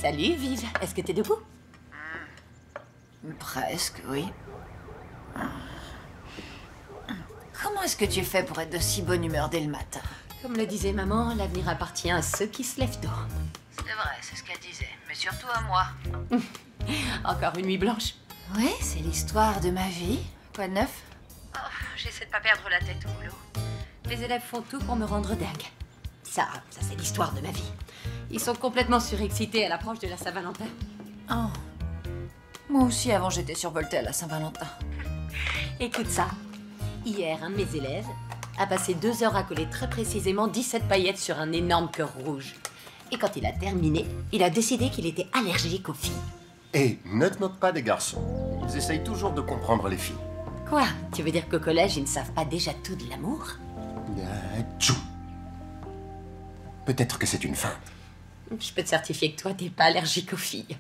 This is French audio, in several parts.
Salut, Vive. Est-ce que t'es debout? Presque, oui. Comment est-ce que tu fais pour être de si bonne humeur dès le matin? Comme le disait maman, l'avenir appartient à ceux qui se lèvent tôt. C'est vrai, c'est ce qu'elle disait. Mais surtout à moi. Encore une nuit blanche. Oui, c'est l'histoire de ma vie. Quoi de neuf? Oh, j'essaie de pas perdre la tête au boulot. Les élèves font tout pour me rendre dingue. Ça c'est l'histoire de ma vie. Ils sont complètement surexcités à l'approche de la Saint-Valentin. Oh. Moi aussi, avant, j'étais survoltée à la Saint-Valentin. Écoute ça. Hier, un de mes élèves a passé 2 heures à coller très précisément 17 paillettes sur un énorme cœur rouge. Et quand il a terminé, il a décidé qu'il était allergique aux filles. Et ne te moque pas des garçons. Ils essayent toujours de comprendre les filles. Quoi? Tu veux dire qu'au collège, ils ne savent pas déjà tout de l'amour? Tchou. Peut-être que c'est une feinte. Je peux te certifier que toi, t'es pas allergique aux filles.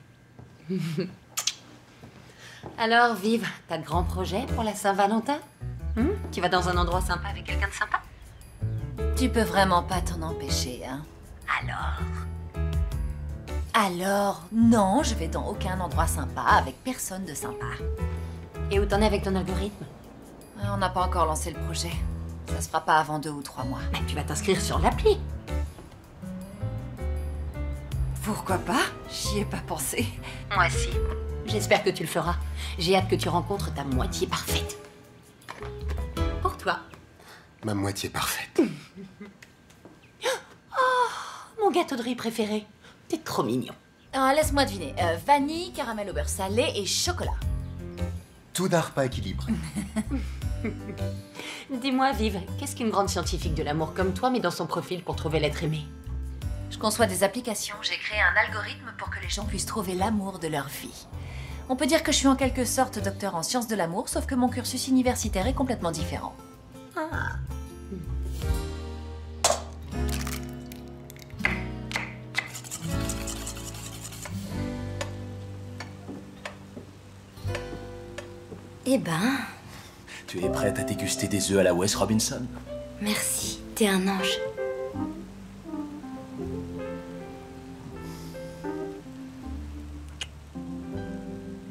Alors, Vive, t'as de grands projets pour la Saint-Valentin? Tu vas dans un endroit sympa avec quelqu'un de sympa? Tu peux vraiment pas t'en empêcher, hein? Alors, non, je vais dans aucun endroit sympa avec personne de sympa. Et où t'en es avec ton algorithme? On n'a pas encore lancé le projet. Ça se fera pas avant 2 ou 3 mois. Mais tu vas t'inscrire sur l'appli. Pourquoi pas? J'y ai pas pensé. Moi si. J'espère que tu le feras. J'ai hâte que tu rencontres ta moitié parfaite. Pour toi. Ma moitié parfaite. Mon gâteau de riz préféré. T'es trop mignon. Alors, laisse-moi deviner. Vanille, caramel au beurre salé et chocolat. Tout d'un repas équilibré. Dis-moi, Vive, qu'est-ce qu'une grande scientifique de l'amour comme toi met dans son profil pour trouver l'être aimé? Je conçois des applications. J'ai créé un algorithme pour que les gens puissent trouver l'amour de leur vie. On peut dire que je suis en quelque sorte docteur en sciences de l'amour, sauf que mon cursus universitaire est complètement différent. Ah. Eh ben, Tu es prête à déguster des œufs à la Wes Robinson? merci, t'es un ange.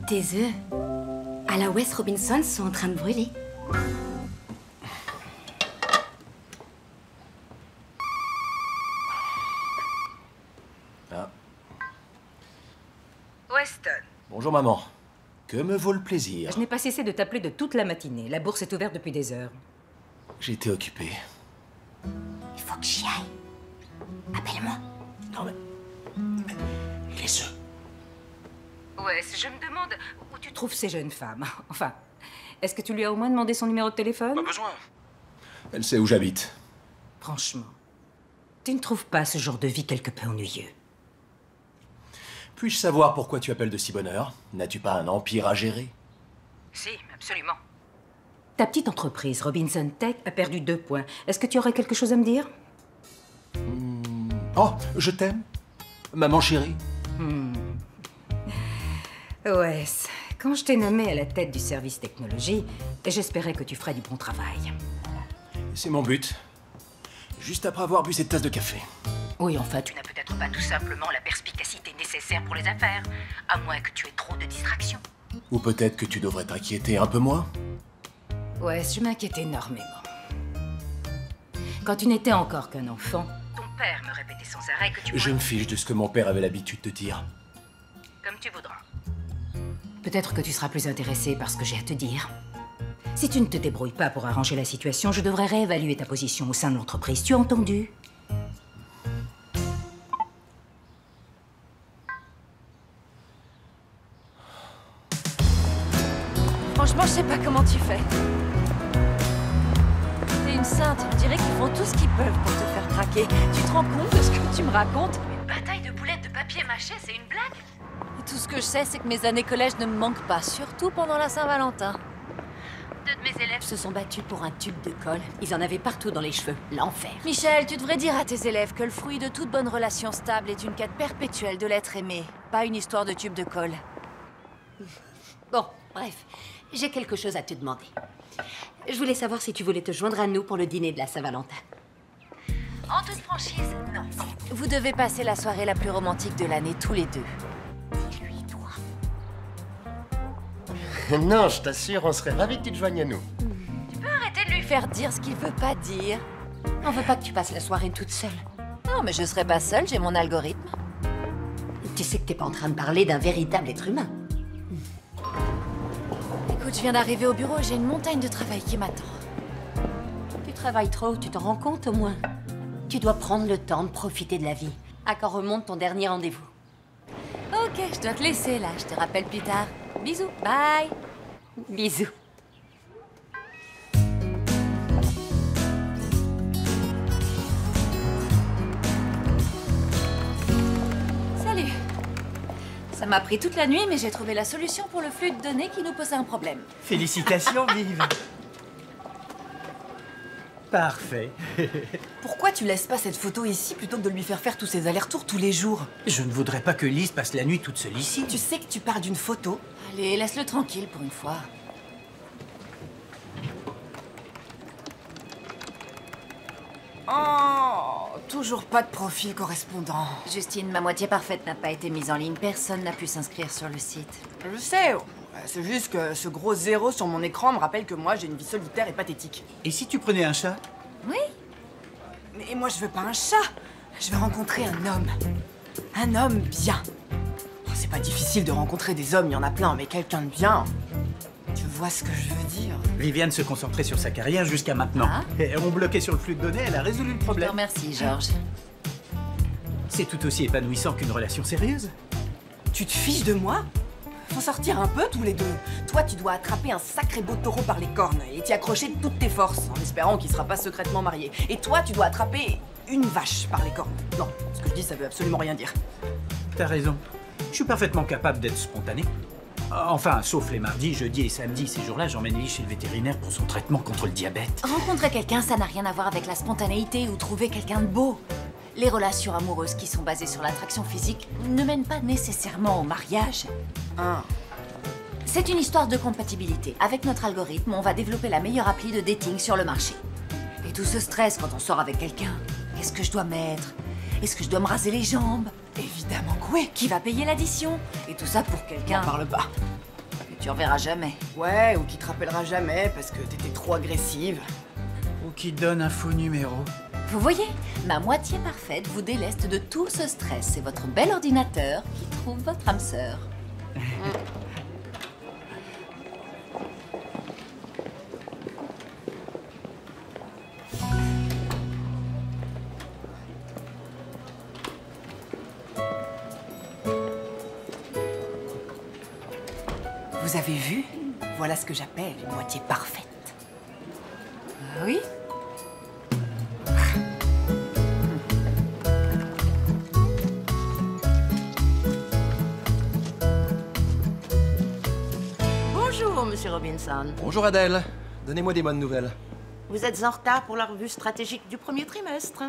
Tes œufs à la Wes Robinson sont en train de brûler. Ah. Weston, Bonjour maman. Que me vaut le plaisir? je n'ai pas cessé de t'appeler de toute la matinée. La bourse est ouverte depuis des heures. J'étais occupé. Il faut que j'y aille. Appelle-moi. Non mais... Les œufs. Ouais, je me demande où tu trouves ces jeunes femmes. Enfin, est-ce que tu lui as au moins demandé son numéro de téléphone? Pas besoin. Elle sait où j'habite. Franchement, tu ne trouves pas ce genre de vie quelque peu ennuyeux? Puis-je savoir pourquoi tu appelles de si bonne heure? N'as-tu pas un empire à gérer? Si, absolument. Ta petite entreprise, Robinson Tech, a perdu 2 points. Est-ce que tu aurais quelque chose à me dire? Oh, je t'aime. Maman chérie. Wes, quand je t'ai nommé à la tête du service technologie, j'espérais que tu ferais du bon travail. C'est mon but. Juste après avoir bu cette tasse de café. Oui, enfin, tu n'as peut-être pas tout simplement la perspicacité nécessaire pour les affaires, à moins que tu aies trop de distractions. Ou peut-être que tu devrais t'inquiéter un peu moins. Ouais, je m'inquiète énormément. Quand tu n'étais encore qu'un enfant, ton père me répétait sans arrêt que tu Je me fiche de ce que mon père avait l'habitude de dire. Comme tu voudras. Peut-être que tu seras plus intéressé par ce que j'ai à te dire. Si tu ne te débrouilles pas pour arranger la situation, je devrais réévaluer ta position au sein de l'entreprise. Tu as entendu? Franchement, je sais pas comment tu fais. T'es une sainte, on dirait qu'ils font tout ce qu'ils peuvent pour te faire craquer. Tu te rends compte de ce que tu me racontes? Une bataille de boulettes de papier mâché, c'est une blague? Et tout ce que je sais, c'est que mes années collège ne me manquent pas, surtout pendant la Saint-Valentin. 2 de mes élèves se sont battus pour un tube de colle. Ils en avaient partout dans les cheveux. L'enfer. Michel, tu devrais dire à tes élèves que le fruit de toute bonne relation stable est une quête perpétuelle de l'être aimé, pas une histoire de tube de colle. Bon, bref, j'ai quelque chose à te demander. Je voulais savoir si tu voulais te joindre à nous pour le dîner de la Saint-Valentin. En toute franchise, non. Vous devez passer la soirée la plus romantique de l'année tous les deux. Non, je t'assure, on serait ravis que tu te joignes à nous. Arrêtez de lui faire dire ce qu'il veut pas dire. On veut pas que tu passes la soirée toute seule. Non, mais je serai pas seule, j'ai mon algorithme. Tu sais que t'es pas en train de parler d'un véritable être humain. Écoute, je viens d'arriver au bureau et j'ai une montagne de travail qui m'attend. Tu travailles trop, tu t'en rends compte au moins. Tu dois prendre le temps de profiter de la vie. À quand remonte ton dernier rendez-vous? Ok, je dois te laisser là, je te rappelle plus tard. Bisous, bye. Bisous. Salut. Ça m'a pris toute la nuit, mais j'ai trouvé la solution pour le flux de données qui nous posait un problème. Félicitations, Viv. Parfait. Pourquoi tu laisses pas cette photo ici plutôt que de lui faire faire tous ces allers-retours tous les jours? Je ne voudrais pas que Lise passe la nuit toute seule ici. Tu sais que tu pars d'une photo? Allez, laisse-le tranquille pour une fois. Oh, toujours pas de profil correspondant. Justine, ma moitié parfaite n'a pas été mise en ligne. Personne n'a pu s'inscrire sur le site. Je sais, c'est juste que ce gros zéro sur mon écran me rappelle que moi j'ai une vie solitaire et pathétique. Et si tu prenais un chat? Oui? Mais moi je veux pas un chat, je veux rencontrer un homme. Un homme bien. Oh, c'est pas difficile de rencontrer des hommes, il y en a plein, mais quelqu'un de bien. Tu vois ce que je veux dire? Viviane se concentrait sur sa carrière jusqu'à maintenant. Ah. Et on bloquait sur le flux de données, elle a résolu le Je te problème. remercie, Georges. C'est tout aussi épanouissant qu'une relation sérieuse. Tu te fiches de moi? Faut sortir un peu tous les deux. Toi, tu dois attraper un sacré beau taureau par les cornes et t'y accrocher de toutes tes forces, en espérant qu'il sera pas secrètement marié. Et toi, tu dois attraper une vache par les cornes. Non, ce que je dis, ça veut absolument rien dire. T'as raison. Je suis parfaitement capable d'être spontané. Enfin, sauf les mardis, jeudis et samedis. Ces jours-là, j'emmène Lise chez le vétérinaire pour son traitement contre le diabète. Rencontrer quelqu'un, ça n'a rien à voir avec la spontanéité ou trouver quelqu'un de beau. Les relations amoureuses qui sont basées sur l'attraction physique ne mènent pas nécessairement au mariage. Hein. C'est une histoire de compatibilité. Avec notre algorithme, on va développer la meilleure appli de dating sur le marché. Et tout ce stress quand on sort avec quelqu'un. Qu'est-ce que je dois mettre? Est-ce que je dois me raser les jambes? Évidemment que oui. Qui va payer l'addition? Et tout ça pour quelqu'un Parle pas. que tu reverras jamais. Ouais, ou qui te rappellera jamais parce que t'étais trop agressive. Ou qui donne un faux numéro. Vous voyez, ma moitié parfaite vous déleste de tout ce stress. C'est votre bel ordinateur qui trouve votre âme sœur. Vous avez vu? Voilà ce que j'appelle une moitié parfaite. Oui? Bonjour, Monsieur Robinson. Bonjour Adèle. Donnez-moi des bonnes nouvelles. Vous êtes en retard pour la revue stratégique du premier trimestre.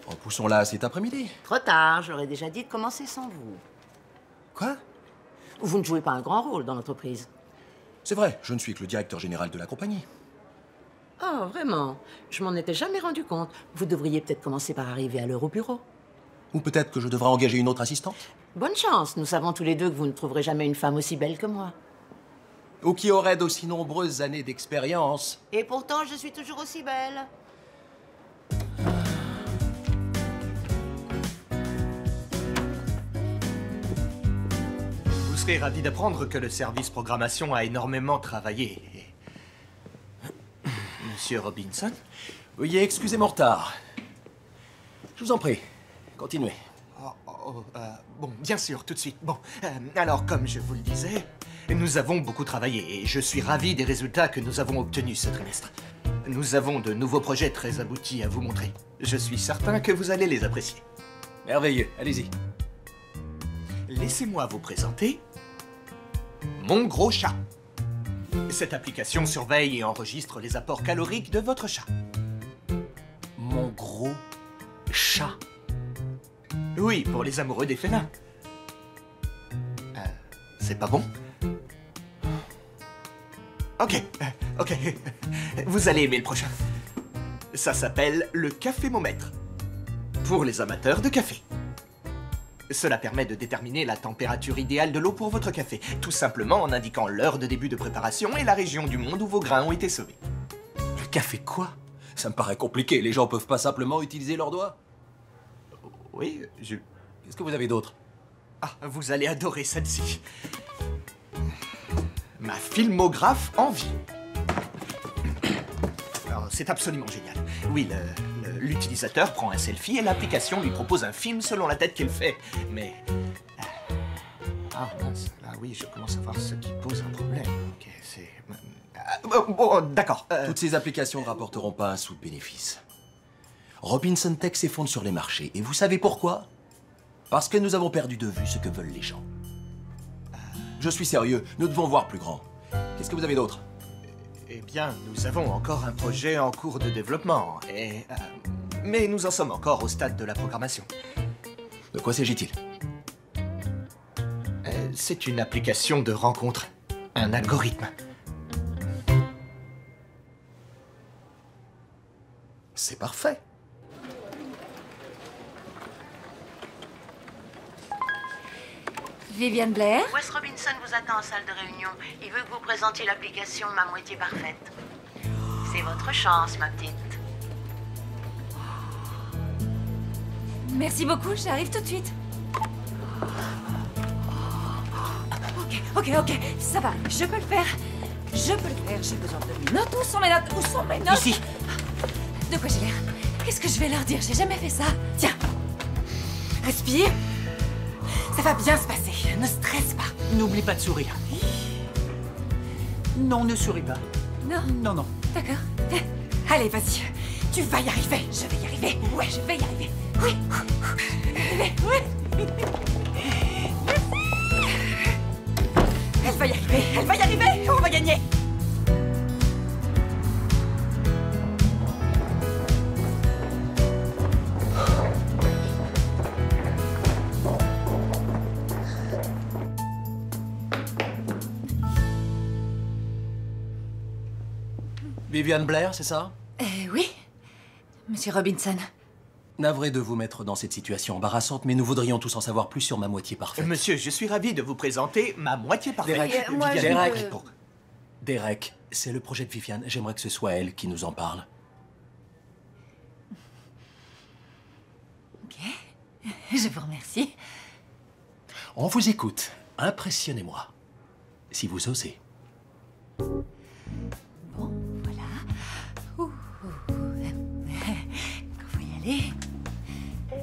Repoussons-la cet après-midi. Trop tard, j'aurais déjà dit de commencer sans vous. Quoi? Vous ne jouez pas un grand rôle dans l'entreprise. C'est vrai, je ne suis que le directeur général de la compagnie. Oh, vraiment? Je m'en étais jamais rendu compte. Vous devriez peut-être commencer par arriver à l'heure au bureau. Ou peut-être que je devrais engager une autre assistante? Bonne chance, nous savons tous les deux que vous ne trouverez jamais une femme aussi belle que moi. Ou qui aurait d'aussi nombreuses années d'expérience. Et pourtant, je suis toujours aussi belle. Vous serez ravi d'apprendre que le service programmation a énormément travaillé. Monsieur Robinson? Veuillez excuser mon retard. Je vous en prie, continuez. Bon, bien sûr, tout de suite. Bon, alors, comme je vous le disais, nous avons beaucoup travaillé et je suis ravi des résultats que nous avons obtenus ce trimestre. Nous avons de nouveaux projets très aboutis à vous montrer. Je suis certain que vous allez les apprécier. Merveilleux, allez-y. Laissez-moi vous présenter Mon Gros Chat. Cette application surveille et enregistre les apports caloriques de votre chat. Mon Gros Chat. Oui, pour les amoureux des félins. C'est pas bon? Ok. Vous allez aimer le prochain. Ça s'appelle le cafémomètre. Pour les amateurs de café. Cela permet de déterminer la température idéale de l'eau pour votre café, tout simplement en indiquant l'heure de début de préparation et la région du monde où vos grains ont été semés. Le café quoi? Ça me paraît compliqué. Les gens peuvent pas simplement utiliser leurs doigts. Oui, je... Qu'est-ce que vous avez d'autre? Ah, vous allez adorer celle-ci. Ma filmographe en vie. Alors, c'est absolument génial. Oui, l'utilisateur prend un selfie et l'application lui propose un film selon la tête qu'il fait. Mais... Ah mince, là oui, je commence à voir ce qui pose un problème. Ok, c'est... Bon, d'accord. Toutes ces applications ne rapporteront pas un sou de bénéfice. Robinson Tech s'effondre sur les marchés. Et vous savez pourquoi? Parce que nous avons perdu de vue ce que veulent les gens. Je suis sérieux, nous devons voir plus grand. Qu'est-ce que vous avez d'autre? Eh bien, nous avons encore un projet en cours de développement, mais nous en sommes encore au stade de la programmation. De quoi s'agit-il? C'est une application de rencontre, un algorithme. C'est parfait. Viviane Blair? Wes Robinson vous attend en salle de réunion. Il veut que vous présentiez l'application Ma Moitié Parfaite. C'est votre chance, ma petite. Merci beaucoup, j'arrive tout de suite. Ok, ça va, je peux le faire. J'ai besoin de mes notes. Où sont mes notes? Ici. De quoi j'ai l'air? Qu'est-ce que je vais leur dire? J'ai jamais fait ça. Tiens, respire. Ça va bien se passer, ne stresse pas. N'oublie pas de sourire. Non, ne souris pas. Non. Non. D'accord. Allez, vas-y. Tu vas y arriver. Je vais y arriver. Ouais, je vais y arriver. Oui. Ouais. Elle va y arriver. On va gagner. Viviane Blair, c'est ça? Oui, Monsieur Robinson. Navré de vous mettre dans cette situation embarrassante, mais nous voudrions tous en savoir plus sur Ma Moitié Parfaite. Monsieur, je suis ravi de vous présenter Ma Moitié Parfaite. Derek, c'est le projet de Viviane. J'aimerais que ce soit elle qui nous en parle. Ok, je vous remercie. On vous écoute. Impressionnez-moi. Si vous osez. Bon, voilà. Faut y aller.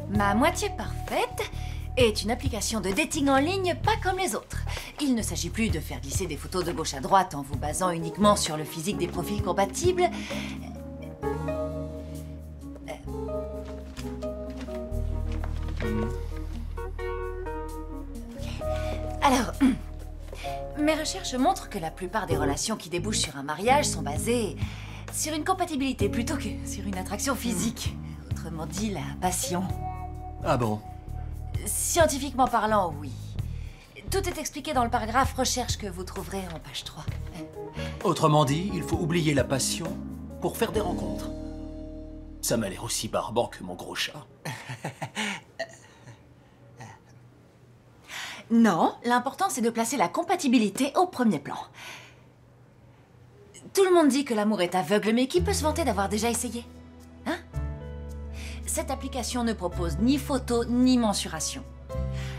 Ma Moitié Parfaite est une application de dating en ligne pas comme les autres. Il ne s'agit plus de faire glisser des photos de gauche à droite en vous basant uniquement sur le physique des profils compatibles. Alors, mes recherches montrent que la plupart des relations qui débouchent sur un mariage sont basées sur une compatibilité plutôt que sur une attraction physique. Autrement dit, la passion. Ah bon? Scientifiquement parlant, oui. Tout est expliqué dans le paragraphe recherche que vous trouverez en page 3. Autrement dit, il faut oublier la passion pour faire des rencontres. Ça m'a l'air aussi barbant que mon gros chat. Non, l'important c'est de placer la compatibilité au premier plan. Tout le monde dit que l'amour est aveugle, mais qui peut se vanter d'avoir déjà essayé? Hein? Cette application ne propose ni photo ni mensuration.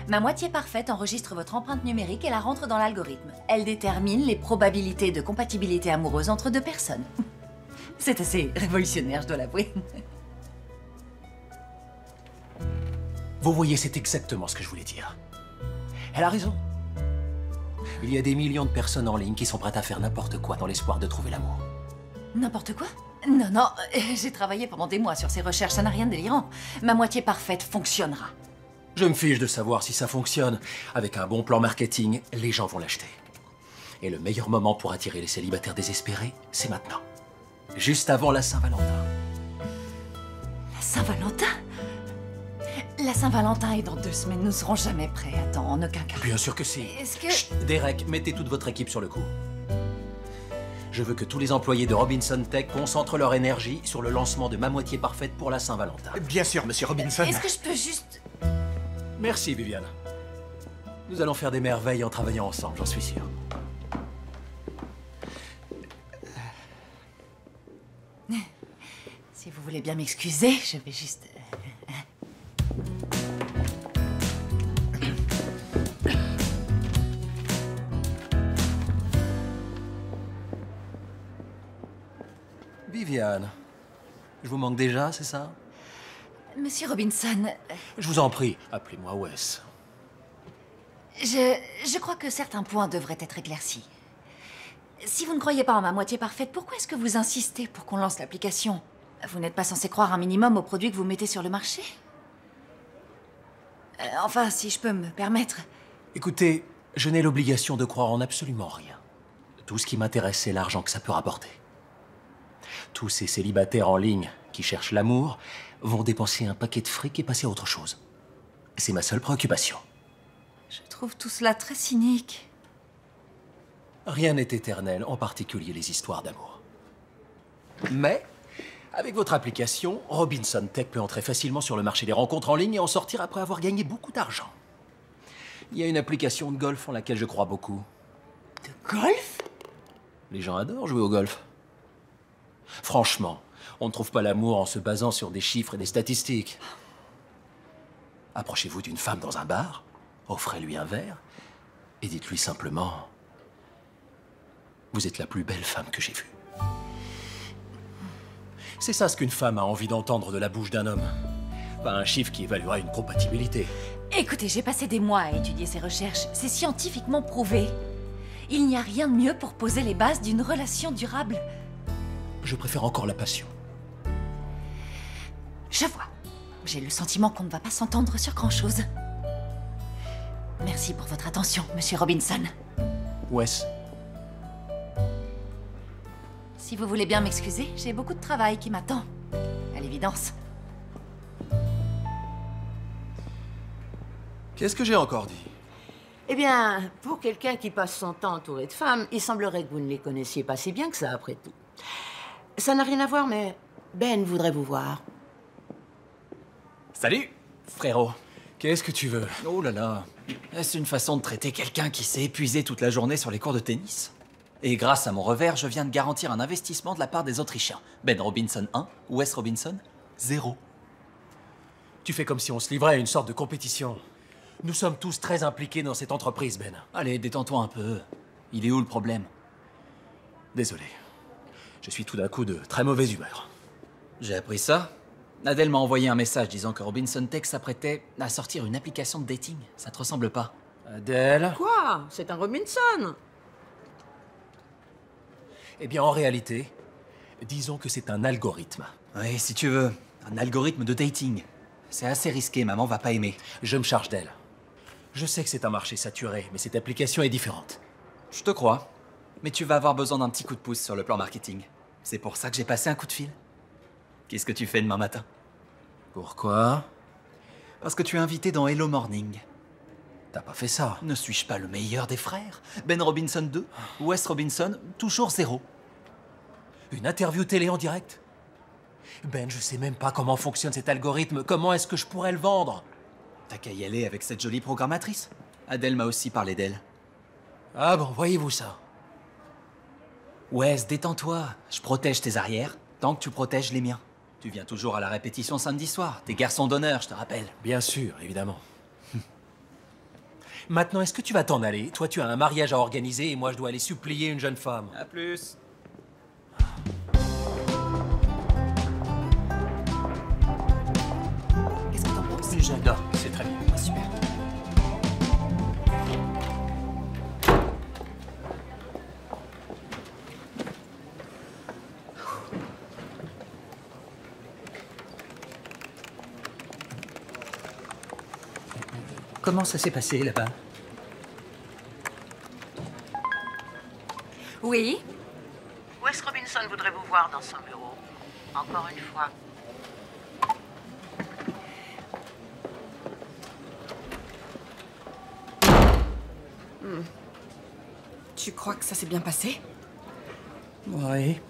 Ma Moitié Parfaite enregistre votre empreinte numérique et la rentre dans l'algorithme. Elle détermine les probabilités de compatibilité amoureuse entre deux personnes. C'est assez révolutionnaire, je dois l'avouer. Vous voyez, c'est exactement ce que je voulais dire. Elle a raison. Il y a des millions de personnes en ligne qui sont prêtes à faire n'importe quoi dans l'espoir de trouver l'amour. N'importe quoi? Non, j'ai travaillé pendant des mois sur ces recherches, ça n'a rien de délirant. Ma Moitié Parfaite fonctionnera. Je me fiche de savoir si ça fonctionne. Avec un bon plan marketing, les gens vont l'acheter. Et le meilleur moment pour attirer les célibataires désespérés, c'est maintenant. Juste avant la Saint-Valentin. La Saint-Valentin? La Saint-Valentin est dans 2 semaines, nous serons jamais prêts. Attends, en aucun cas. Bien sûr que si. Est-ce que... Chut, Derek, mettez toute votre équipe sur le coup. Je veux que tous les employés de Robinson Tech concentrent leur énergie sur le lancement de Ma Moitié Parfaite pour la Saint-Valentin. Bien sûr, Monsieur Robinson. Est-ce que je peux juste... Merci, Viviane. Nous allons faire des merveilles en travaillant ensemble, j'en suis sûr. Si vous voulez bien m'excuser, je vais juste... Viviane, je vous manque déjà, c'est ça? Monsieur Robinson, Je vous en prie, appelez-moi Wes. je crois que certains points devraient être éclaircis. Si vous ne croyez pas en ma moitié parfaite, pourquoi est-ce que vous insistez pour qu'on lance l'application? Vous n'êtes pas censé croire un minimum aux produits que vous mettez sur le marché? Enfin, si je peux me permettre. Écoutez, je n'ai l'obligation de croire en absolument rien. Tout ce qui m'intéresse, c'est l'argent que ça peut rapporter. Tous ces célibataires en ligne qui cherchent l'amour vont dépenser un paquet de fric et passer à autre chose. C'est ma seule préoccupation. Je trouve tout cela très cynique. Rien n'est éternel, en particulier les histoires d'amour. Mais, avec votre application, Robinson Tech peut entrer facilement sur le marché des rencontres en ligne et en sortir après avoir gagné beaucoup d'argent. Il y a une application de golf en laquelle je crois beaucoup. De golf? Les gens adorent jouer au golf. Franchement, on ne trouve pas l'amour en se basant sur des chiffres et des statistiques. Approchez-vous d'une femme dans un bar, offrez-lui un verre et dites-lui simplement « Vous êtes la plus belle femme que j'ai vue ». C'est ça ce qu'une femme a envie d'entendre de la bouche d'un homme. Pas un chiffre qui évaluera une compatibilité. Écoutez, j'ai passé des mois à étudier ces recherches. C'est scientifiquement prouvé. Il n'y a rien de mieux pour poser les bases d'une relation durable. Je préfère encore la passion. Je vois. J'ai le sentiment qu'on ne va pas s'entendre sur grand-chose. Merci pour votre attention, Monsieur Robinson. Wes. Si vous voulez bien m'excuser, j'ai beaucoup de travail qui m'attend. À l'évidence. Qu'est-ce que j'ai encore dit? Eh bien, pour quelqu'un qui passe son temps entouré de femmes, il semblerait que vous ne les connaissiez pas si bien que ça, après tout. Ça n'a rien à voir, mais Ben voudrait vous voir. Salut, frérot. Qu'est-ce que tu veux? Oh là là. Est-ce une façon de traiter quelqu'un qui s'est épuisé toute la journée sur les cours de tennis? Et grâce à mon revers, je viens de garantir un investissement de la part des Autrichiens. Ben Robinson 1, Wes Robinson 0. Tu fais comme si on se livrait à une sorte de compétition. Nous sommes tous très impliqués dans cette entreprise, Ben. Allez, détends-toi un peu. Il est où le problème? Désolé. Je suis tout d'un coup de très mauvaise humeur. J'ai appris ça. Adèle m'a envoyé un message disant que Robinson Tech s'apprêtait à sortir une application de dating. Ça te ressemble pas? Adèle? Quoi? C'est un Robinson? Eh bien, en réalité, disons que c'est un algorithme. Oui, si tu veux. Un algorithme de dating. C'est assez risqué, maman va pas aimer. Je me charge d'elle. Je sais que c'est un marché saturé, mais cette application est différente. Je te crois. Mais tu vas avoir besoin d'un petit coup de pouce sur le plan marketing. C'est pour ça que j'ai passé un coup de fil. Qu'est-ce que tu fais demain matin? Pourquoi? Parce que tu es invité dans Hello Morning. T'as pas fait ça. Ne suis-je pas le meilleur des frères? Ben Robinson 2, Wes Robinson, toujours 0. Une interview télé en direct? Ben, je sais même pas comment fonctionne cet algorithme. Comment est-ce que je pourrais le vendre? T'as qu'à y aller avec cette jolie programmatrice. Adèle m'a aussi parlé d'elle. Ah bon, voyez-vous ça? Wes, détends-toi. Je protège tes arrières, tant que tu protèges les miens. Tu viens toujours à la répétition samedi soir. T'es garçon d'honneur, je te rappelle. Bien sûr, évidemment. Maintenant, est-ce que tu vas t'en aller? Toi, tu as un mariage à organiser et moi, je dois aller supplier une jeune femme. À plus. Qu'est-ce que t'en penses? J'adore, c'est très bien. Super. Comment ça s'est passé là-bas? Oui? Wes Robinson voudrait vous voir dans son bureau. Encore une fois. Tu crois que ça s'est bien passé? Oui.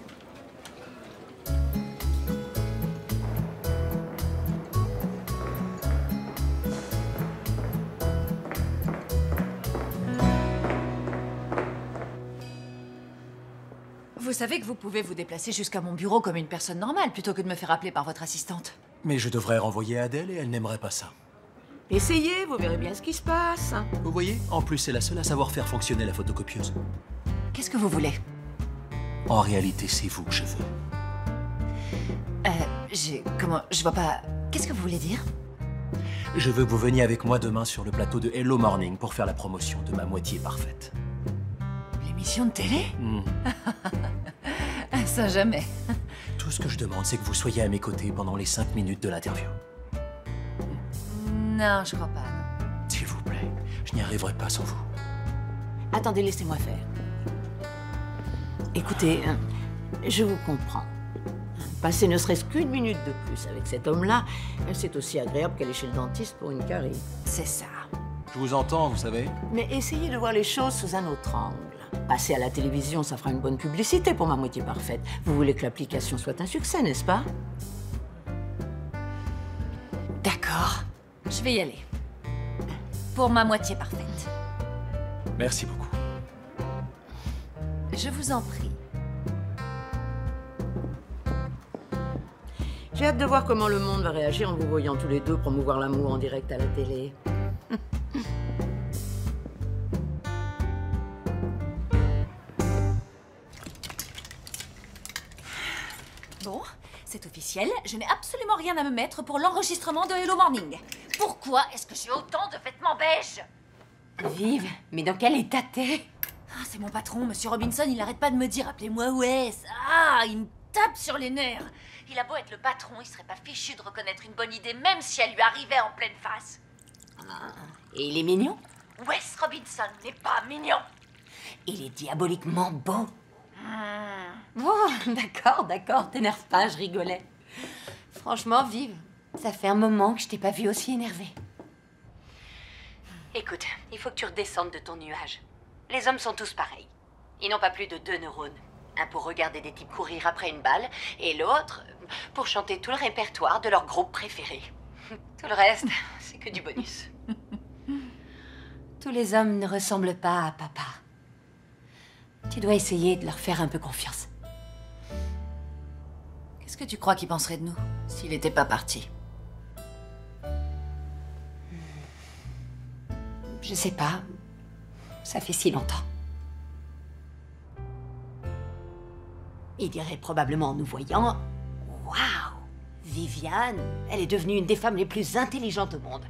savez que vous pouvez vous déplacer jusqu'à mon bureau comme une personne normale, plutôt que de me faire appeler par votre assistante. Mais je devrais renvoyer Adèle et elle n'aimerait pas ça. Essayez, vous verrez bien ce qui se passe. Vous voyez, en plus, c'est la seule à savoir faire fonctionner la photocopieuse. Qu'est-ce que vous voulez? En réalité, c'est vous que je veux. Comment... Je vois pas... Qu'est-ce que vous voulez dire? Je veux que vous veniez avec moi demain sur le plateau de Hello Morning pour faire la promotion de ma moitié parfaite. L'émission de télé? Ça, jamais. Tout ce que je demande, c'est que vous soyez à mes côtés pendant les 5 minutes de l'interview. Non, je crois pas, non. S'il vous plaît, je n'y arriverai pas sans vous. Attendez, laissez-moi faire. Écoutez, je vous comprends. Passer ne serait-ce qu'une minute de plus avec cet homme-là, c'est aussi agréable qu'aller chez le dentiste pour une carie. C'est ça. Je vous entends, vous savez. Mais essayez de voir les choses sous un autre angle. Passer à la télévision, ça fera une bonne publicité pour ma moitié parfaite. Vous voulez que l'application soit un succès, n'est-ce pas? D'accord. Je vais y aller. Pour ma moitié parfaite. Merci beaucoup. Je vous en prie. J'ai hâte de voir comment le monde va réagir en vous voyant tous les deux promouvoir l'amour en direct à la télé. Bon, c'est officiel. Je n'ai absolument rien à me mettre pour l'enregistrement de Hello Morning. Pourquoi est-ce que j'ai autant de vêtements beiges? Vive, mais dans quel état t'es? Ah, c'est mon patron, Monsieur Robinson, il n'arrête pas de me dire « Appelez-moi Wes ». Ah, il me tape sur les nerfs. Il a beau être le patron, il serait pas fichu de reconnaître une bonne idée, même si elle lui arrivait en pleine face. Et il est mignon? Wes Robinson n'est pas mignon. Il est diaboliquement beau. Oh, d'accord, t'énerve pas, je rigolais. Franchement, Vive, ça fait un moment que je t'ai pas vu aussi énervé. Écoute, il faut que tu redescendes de ton nuage. Les hommes sont tous pareils. Ils n'ont pas plus de 2 neurones. Un pour regarder des types courir après une balle, et l'autre pour chanter tout le répertoire de leur groupe préféré. Tout le reste, c'est que du bonus. Tous les hommes ne ressemblent pas à papa. Tu dois essayer de leur faire un peu confiance. Qu'est-ce que tu crois qu'il penserait de nous s'il n'était pas parti? Je sais pas. Ça fait si longtemps. Il dirait probablement en nous voyant: waouh, Viviane, elle est devenue une des femmes les plus intelligentes au monde.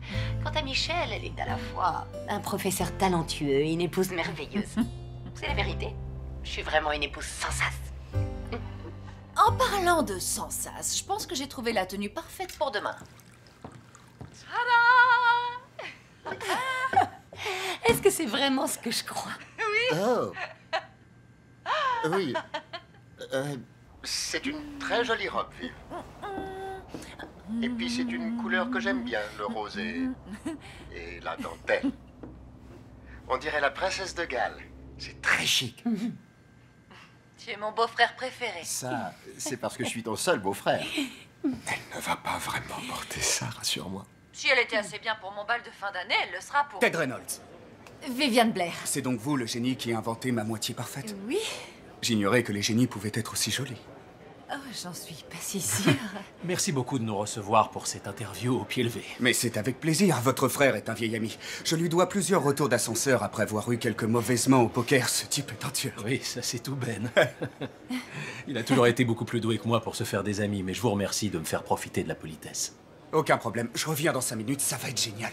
Quant à Michel, elle est à la fois un professeur talentueux et une épouse merveilleuse. C'est la vérité. Je suis vraiment une épouse sans sas. En parlant de sans sas, je pense que j'ai trouvé la tenue parfaite pour demain. Est-ce que c'est vraiment ce que je crois? Oui. Oh. Oui. C'est une très jolie robe, Vive. Et puis c'est une couleur que j'aime bien, le rosé et la dentelle. On dirait la princesse de Galles. C'est très chic. Tu es mon beau-frère préféré. Ça, c'est parce que je suis ton seul beau-frère. Elle ne va pas vraiment porter ça, rassure-moi. Si elle était assez bien pour mon bal de fin d'année, elle le sera pour... Ted Reynolds. Viviane Blair. C'est donc vous, le génie, qui a inventé ma moitié parfaite? Oui. J'ignorais que les génies pouvaient être aussi jolis. Oh, j'en suis pas si sûre. Merci beaucoup de nous recevoir pour cette interview au pied levé. Mais c'est avec plaisir. Votre frère est un vieil ami. Je lui dois plusieurs retours d'ascenseur après avoir eu quelques mauvaises mains au poker. Ce type est un tueur. Oui, ça c'est tout Ben. Il a toujours été beaucoup plus doué que moi pour se faire des amis, mais je vous remercie de me faire profiter de la politesse. Aucun problème. Je reviens dans 5 minutes. Ça va être génial.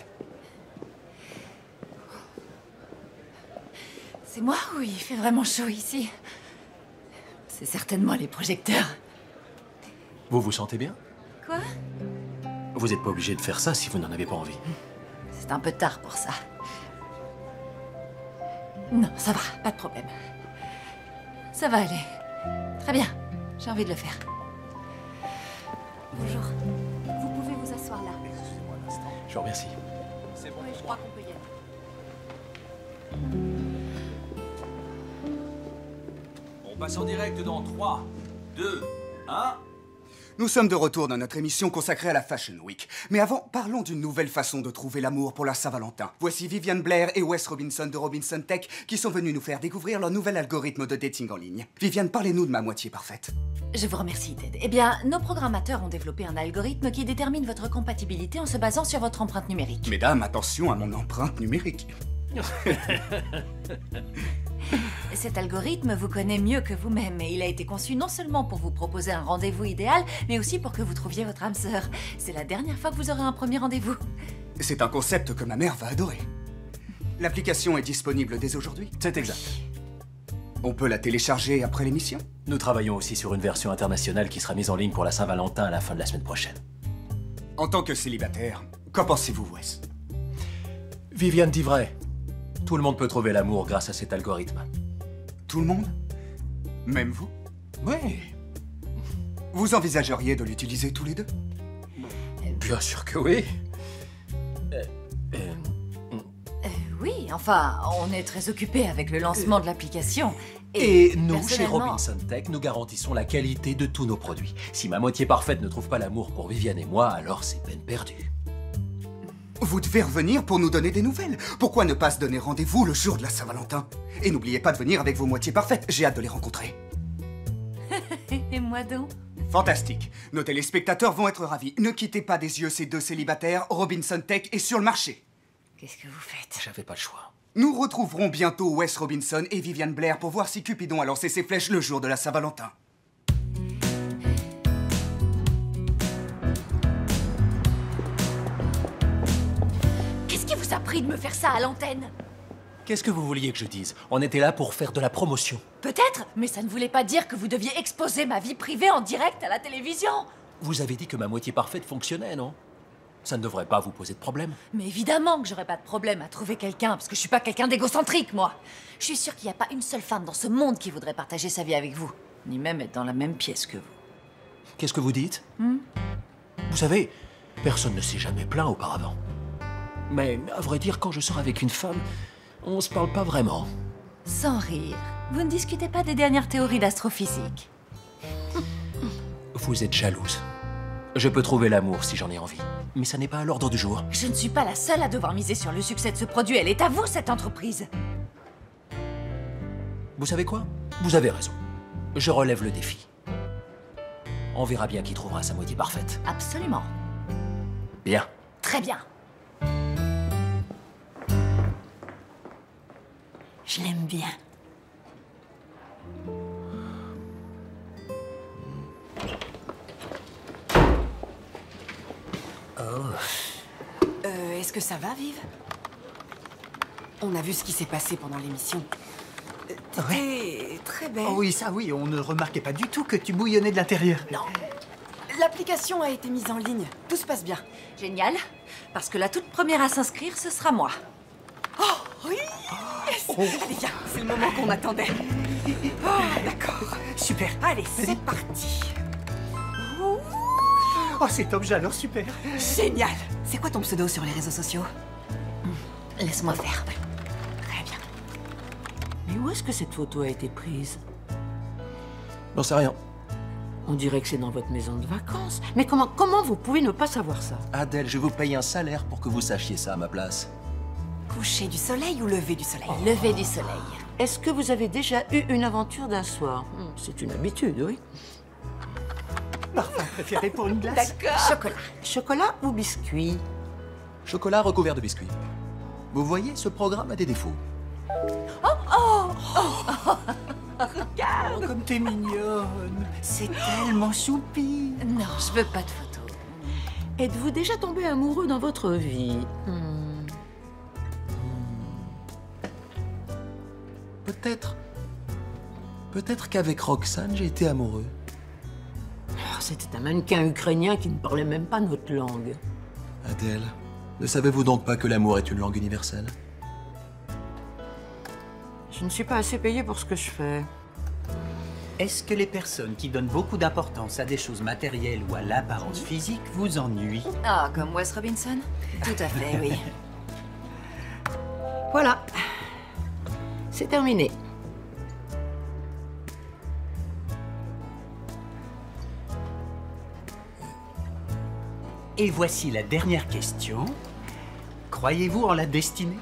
C'est moi ou il fait vraiment chaud ici? C'est certainement les projecteurs. Vous vous sentez bien? Quoi? Vous n'êtes pas obligé de faire ça si vous n'en avez pas envie. C'est un peu tard pour ça. Non, ça va, pas de problème. Ça va aller. Très bien, j'ai envie de le faire. Bonjour. Vous pouvez vous asseoir là. Excusez-moi un instant. Je vous remercie. C'est bon, je crois qu'on peut y aller. On passe en direct dans 3, 2, 1... Nous sommes de retour dans notre émission consacrée à la Fashion Week. Mais avant, parlons d'une nouvelle façon de trouver l'amour pour la Saint-Valentin. Voici Viviane Blair et Wes Robinson de Robinson Tech qui sont venus nous faire découvrir leur nouvel algorithme de dating en ligne. Viviane, parlez-nous de ma moitié parfaite. Je vous remercie, Ted. Eh bien, nos programmateurs ont développé un algorithme qui détermine votre compatibilité en se basant sur votre empreinte numérique. Mesdames, attention à mon empreinte numérique. Cet algorithme vous connaît mieux que vous-même et il a été conçu non seulement pour vous proposer un rendez-vous idéal, mais aussi pour que vous trouviez votre âme sœur. C'est la dernière fois que vous aurez un premier rendez-vous. C'est un concept que ma mère va adorer. L'application est disponible dès aujourd'hui? C'est exact. On peut la télécharger après l'émission? Nous travaillons aussi sur une version internationale qui sera mise en ligne pour la Saint-Valentin à la fin de la semaine prochaine. En tant que célibataire, qu'en pensez-vous, Wes? Viviane dit vrai. Tout le monde peut trouver l'amour grâce à cet algorithme. Tout le monde? Même vous? Oui. Vous envisageriez de l'utiliser tous les deux? Bien sûr que oui. Oui, enfin, on est très occupés avec le lancement de l'application. Et nous, chez personnellement- Robinson Tech, nous garantissons la qualité de tous nos produits. Si ma moitié parfaite ne trouve pas l'amour pour Viviane et moi, alors c'est peine perdue. Vous devez revenir pour nous donner des nouvelles. Pourquoi ne pas se donner rendez-vous le jour de la Saint-Valentin? Et n'oubliez pas de venir avec vos moitiés parfaites. J'ai hâte de les rencontrer. Et moi donc? Fantastique. Nos téléspectateurs vont être ravis. Ne quittez pas des yeux ces deux célibataires. Robinson Tech est sur le marché. Qu'est-ce que vous faites? J'avais pas le choix. Nous retrouverons bientôt Wes Robinson et Viviane Blair pour voir si Cupidon a lancé ses flèches le jour de la Saint-Valentin. Qu'est-ce qui vous a pris de me faire ça à l'antenne? Qu'est-ce que vous vouliez que je dise? On était là pour faire de la promotion. Peut-être, mais ça ne voulait pas dire que vous deviez exposer ma vie privée en direct à la télévision. Vous avez dit que ma moitié parfaite fonctionnait, non? Ça ne devrait pas vous poser de problème. Mais évidemment que j'aurais pas de problème à trouver quelqu'un, parce que je suis pas quelqu'un d'égocentrique, moi. Je suis sûre qu'il n'y a pas une seule femme dans ce monde qui voudrait partager sa vie avec vous, ni même être dans la même pièce que vous. Qu'est-ce que vous dites? Vous savez, personne ne s'est jamais plaint auparavant. Mais à vrai dire, quand je sors avec une femme, on se parle pas vraiment. Sans rire, vous ne discutez pas des dernières théories d'astrophysique. Vous êtes jalouse. Je peux trouver l'amour si j'en ai envie. Mais ça n'est pas à l'ordre du jour. Je ne suis pas la seule à devoir miser sur le succès de ce produit. Elle est à vous, cette entreprise. Vous savez quoi? Vous avez raison. Je relève le défi. On verra bien qui trouvera sa moitié parfaite. Absolument. Bien. Très bien. Je l'aime bien. Est-ce que ça va, Viv? On a vu ce qui s'est passé pendant l'émission. T'étais très belle. Oh oui, ça oui, on ne remarquait pas du tout que tu bouillonnais de l'intérieur. Non. L'application a été mise en ligne. Tout se passe bien. Génial. Parce que la toute première à s'inscrire, ce sera moi. Oh, oui! Yes. Allez, viens, c'est le moment qu'on attendait. Oh, d'accord. Super. Allez, c'est parti. Oh, c'est top, j'adore, super. Génial. C'est quoi ton pseudo sur les réseaux sociaux? Laisse-moi faire. Très bien. Mais où est-ce que cette photo a été prise? J'en sais rien. On dirait que c'est dans votre maison de vacances. Mais comment vous pouvez ne pas savoir ça? Adèle, je vous paye un salaire pour que vous sachiez ça à ma place. Coucher du soleil ou lever du soleil? Lever du soleil. Est-ce que vous avez déjà eu une aventure d'un soir? C'est une habitude, oui. Parfum préféré pour une glace? D'accord. Chocolat. Chocolat ou biscuit? Chocolat recouvert de biscuits. Vous voyez, ce programme a des défauts. Oh, comme t'es mignonne. C'est tellement choupi. Non, je veux pas de photo. Êtes-vous déjà tombé amoureux dans votre vie? Peut-être qu'avec Roxane, j'ai été amoureux. C'était un mannequin ukrainien qui ne parlait même pas notre langue. Adèle, ne savez-vous donc pas que l'amour est une langue universelle? Je ne suis pas assez payée pour ce que je fais. Est-ce que les personnes qui donnent beaucoup d'importance à des choses matérielles ou à l'apparence physique vous ennuient? Ah, comme Wes Robinson? Tout à fait, oui. Voilà. C'est terminé. Et voici la dernière question. Croyez-vous en la destinée?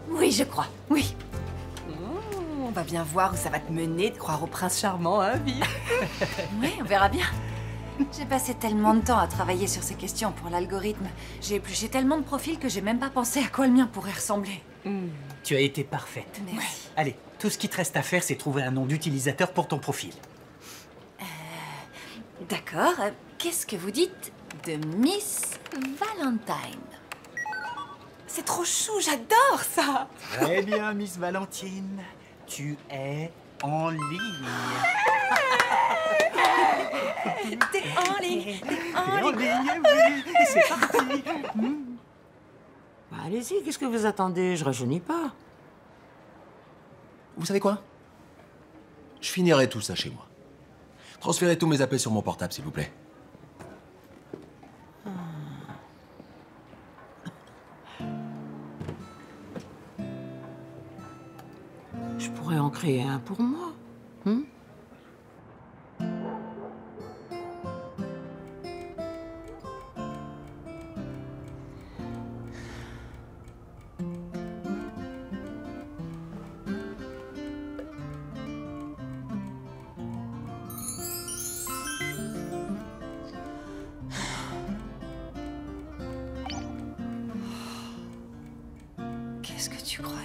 Oui, je crois, oui. On va bien voir où ça va te mener de croire au prince charmant, hein, Viv? Oui, on verra bien. J'ai passé tellement de temps à travailler sur ces questions pour l'algorithme. J'ai épluché tellement de profils que j'ai même pas pensé à quoi le mien pourrait ressembler. Tu as été parfaite. Merci. Ouais. Allez, tout ce qui te reste à faire, c'est trouver un nom d'utilisateur pour ton profil. D'accord. Qu'est-ce que vous dites de Miss Valentine? C'est trop chou, j'adore ça! Très bien, Miss Valentine. Tu es en ligne. T'es en ligne! T'es en ligne, oui. Et c'est parti. Bah, allez-y, qu'est-ce que vous attendez? Je rajeunis pas. Vous savez quoi? Je finirai tout ça chez moi. Transférez tous mes appels sur mon portable, s'il vous plaît. Je pourrais en créer un pour moi. Qu'est-ce que tu croyais?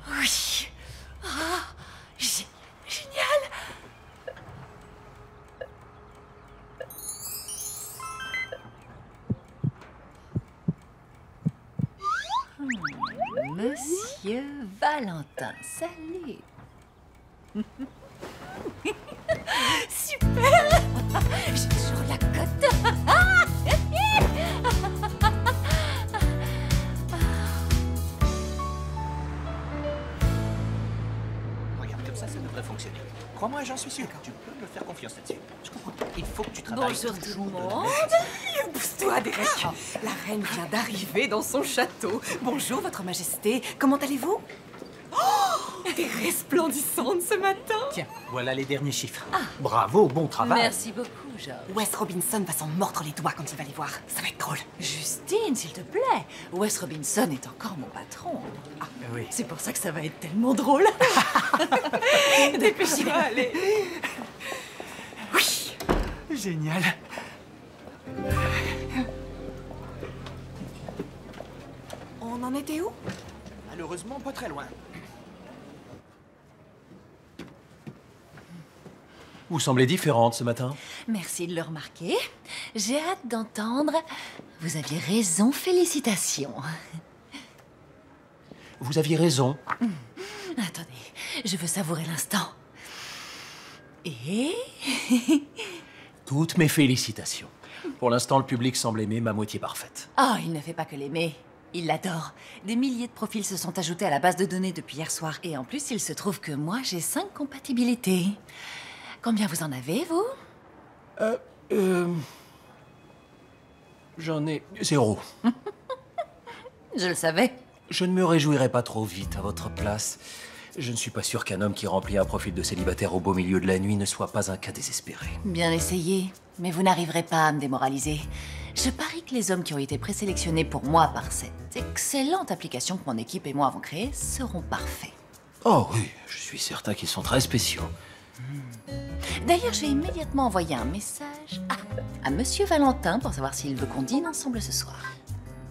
Oui! Ah! Génial! Monsieur Valentin, salut. Super! J'ai toujours la cote! Regarde, comme ça devrait fonctionner. Crois-moi, j'en suis sûr. Tu peux me faire confiance là-dessus. Je comprends. Il faut que tu travailles. Bonjour tout le monde! Pousse-toi, Derek! La reine vient d'arriver dans son château. Bonjour, votre majesté. Comment allez-vous? Oh! T'es resplendissante ce matin! Tiens, voilà les derniers chiffres. Bravo, bon travail. Merci beaucoup, George. Wes Robinson va s'en mordre les doigts quand il va les voir. Ça va être drôle. Justine, s'il te plaît. Wes Robinson est encore mon patron. Ah, oui. c'est pour ça que ça va être tellement drôle. Dépêchez-toi, allez. Oui. Génial. On en était où? Malheureusement, pas très loin. Vous semblez différente ce matin. Merci de le remarquer. J'ai hâte d'entendre. Vous aviez raison, félicitations. Vous aviez raison. Attendez, je veux savourer l'instant. Et... Toutes mes félicitations. Pour l'instant, le public semble aimer ma moitié parfaite. Oh, il ne fait pas que l'aimer. Il l'adore. Des milliers de profils se sont ajoutés à la base de données depuis hier soir. Et en plus, il se trouve que moi, j'ai 5 compatibilités. Combien vous en avez, vous? J'en ai 0. Je le savais. Je ne me réjouirai pas trop vite à votre place. Je ne suis pas sûr qu'un homme qui remplit un profil de célibataire au beau milieu de la nuit ne soit pas un cas désespéré. Bien essayé, mais vous n'arriverez pas à me démoraliser. Je parie que les hommes qui ont été présélectionnés pour moi par cette excellente application que mon équipe et moi avons créée seront parfaits. Oh oui, je suis certain qu'ils sont très spéciaux. D'ailleurs, j'ai immédiatement envoyé un message à Monsieur Valentin pour savoir s'il veut qu'on dîne ensemble ce soir.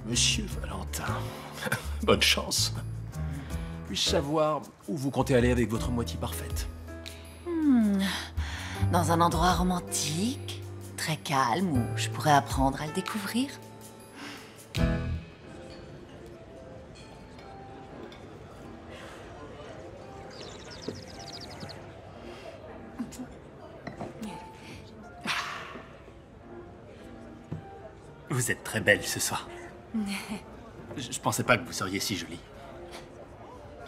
Monsieur Valentin, bonne chance. Puis-je savoir où vous comptez aller avec votre moitié parfaite? Dans un endroit romantique, très calme, où je pourrais apprendre à le découvrir. Vous êtes très belle ce soir. Je pensais pas que vous seriez si jolie.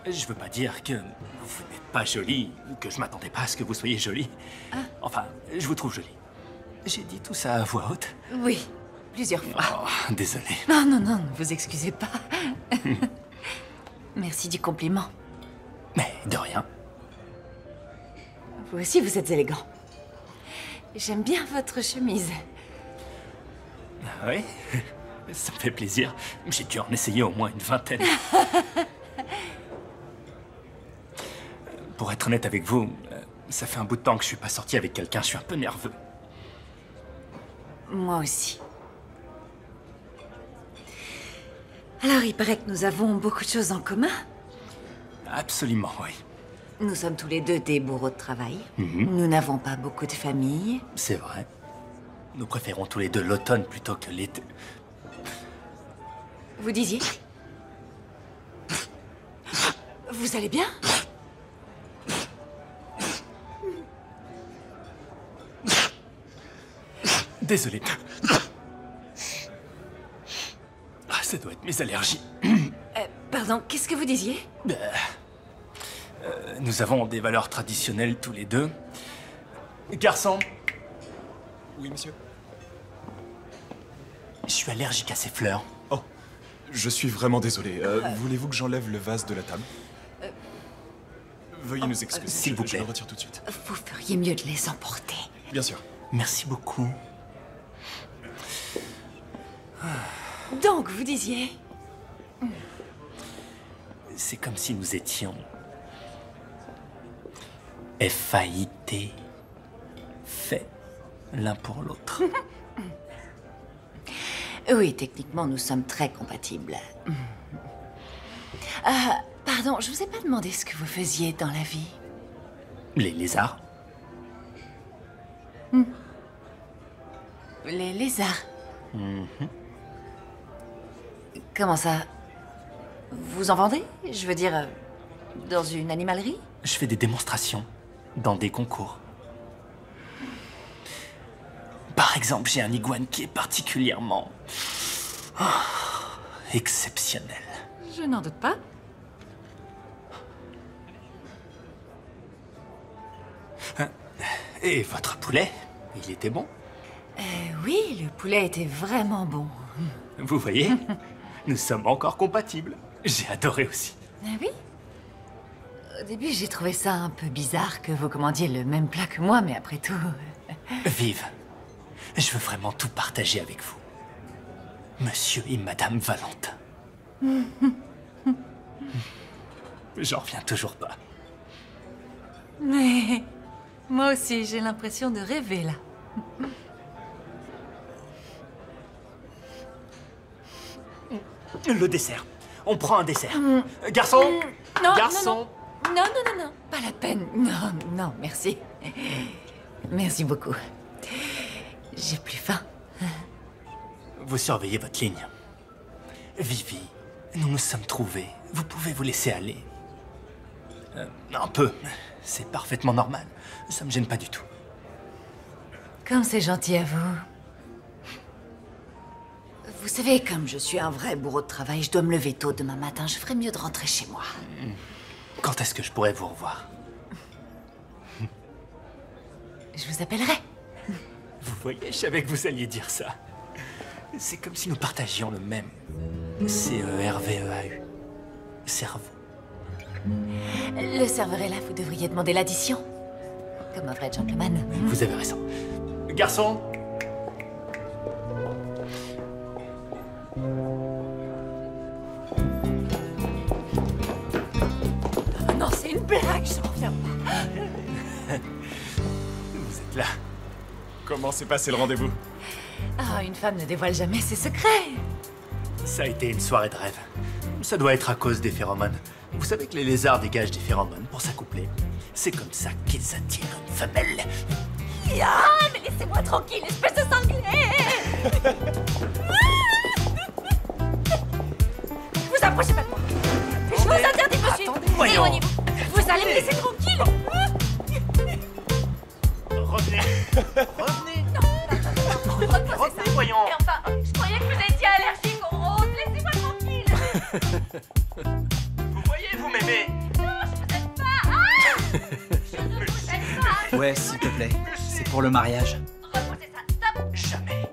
Je veux pas dire que vous n'êtes pas jolie ou que je m'attendais pas à ce que vous soyez jolie. Enfin, je vous trouve jolie. J'ai dit tout ça à voix haute. Oui, plusieurs fois. Oh, désolé. Non, non, non, ne vous excusez pas. Merci du compliment. Mais de rien. Vous aussi, vous êtes élégant. J'aime bien votre chemise. Ah oui? Ça me fait plaisir. J'ai dû en essayer au moins une vingtaine. Pour être honnête avec vous, ça fait un bout de temps que je suis pas sorti avec quelqu'un, je suis un peu nerveux. Moi aussi. Alors, il paraît que nous avons beaucoup de choses en commun. Absolument, oui. Nous sommes tous les deux des bourreaux de travail. Mhm. Nous n'avons pas beaucoup de famille. C'est vrai. Nous préférons tous les deux l'automne plutôt que l'été. Vous disiez? Vous allez bien? Désolé. Ah, ça doit être mes allergies. Pardon, qu'est-ce que vous disiez? Nous avons des valeurs traditionnelles tous les deux. Garçon. Oui, monsieur. Je suis allergique à ces fleurs. Oh, je suis vraiment désolé. Voulez-vous que j'enlève le vase de la table? Veuillez nous excuser. S'il vous plaît. Je le retire tout de suite. Vous feriez mieux de les emporter. Bien sûr. Merci beaucoup. Donc, vous disiez? C'est comme si nous étions... FAIT. Fait l'un pour l'autre. Oui, techniquement, nous sommes très compatibles. Pardon, je vous ai pas demandé ce que vous faisiez dans la vie. Les lézards. Les lézards. Mhm. Comment ça? Vous en vendez? Je veux dire, dans une animalerie? Je fais des démonstrations dans des concours. Par exemple, j'ai un iguane qui est particulièrement... exceptionnel. Je n'en doute pas. Et votre poulet, il était bon? Oui, le poulet était vraiment bon. Vous voyez, nous sommes encore compatibles. J'ai adoré aussi. Ah oui? Au début, j'ai trouvé ça un peu bizarre que vous commandiez le même plat que moi, mais après tout... Vive, je veux vraiment tout partager avec vous. Monsieur et Madame Valentin. J'en reviens toujours pas. Mais moi aussi, j'ai l'impression de rêver, là. Le dessert. On prend un dessert. Garçon Non, Garçon non, non, pas la peine. Non, non, merci. Merci beaucoup. J'ai plus faim. Vous surveillez votre ligne. Vivi, nous nous sommes trouvés. Vous pouvez vous laisser aller. Un peu. C'est parfaitement normal. Ça me gêne pas du tout. Comme c'est gentil à vous. Vous savez, comme je suis un vrai bourreau de travail, je dois me lever tôt demain matin. Je ferais mieux de rentrer chez moi. Quand est-ce que je pourrais vous revoir? Je vous appellerai. Vous voyez, je savais que vous alliez dire ça. C'est comme si nous partagions le même CERVEAU. Cerveau. Le serveur est là, vous devriez demander l'addition. Comme un vrai gentleman. Vous avez raison. Garçon! Non, c'est une blague, j'en reviens pas. Vous êtes là. Comment s'est passé le rendez-vous? Ah, une femme ne dévoile jamais ses secrets. Ça a été une soirée de rêve. Ça doit être à cause des phéromones. Vous savez que les lézards dégagent des phéromones pour s'accoupler. C'est comme ça qu'ils attirent une femelle. Ah, mais laissez-moi tranquille, espèce de sanglé. Vous approchez pas de moi. Je vous interdis, monsieur. Voyons. Vous allez me laisser tranquille. Revenez. Revenez. Revenez, voyons. Et enfin, je croyais que vous étiez allergique aux roses. Laissez-moi tranquille. Vous voyez, vous m'aimez. Non, je vous aime pas. Ah, je ne vous aime pas. Ouais, s'il te plaît. C'est pour le mariage. Repoussez ça, stop. Jamais.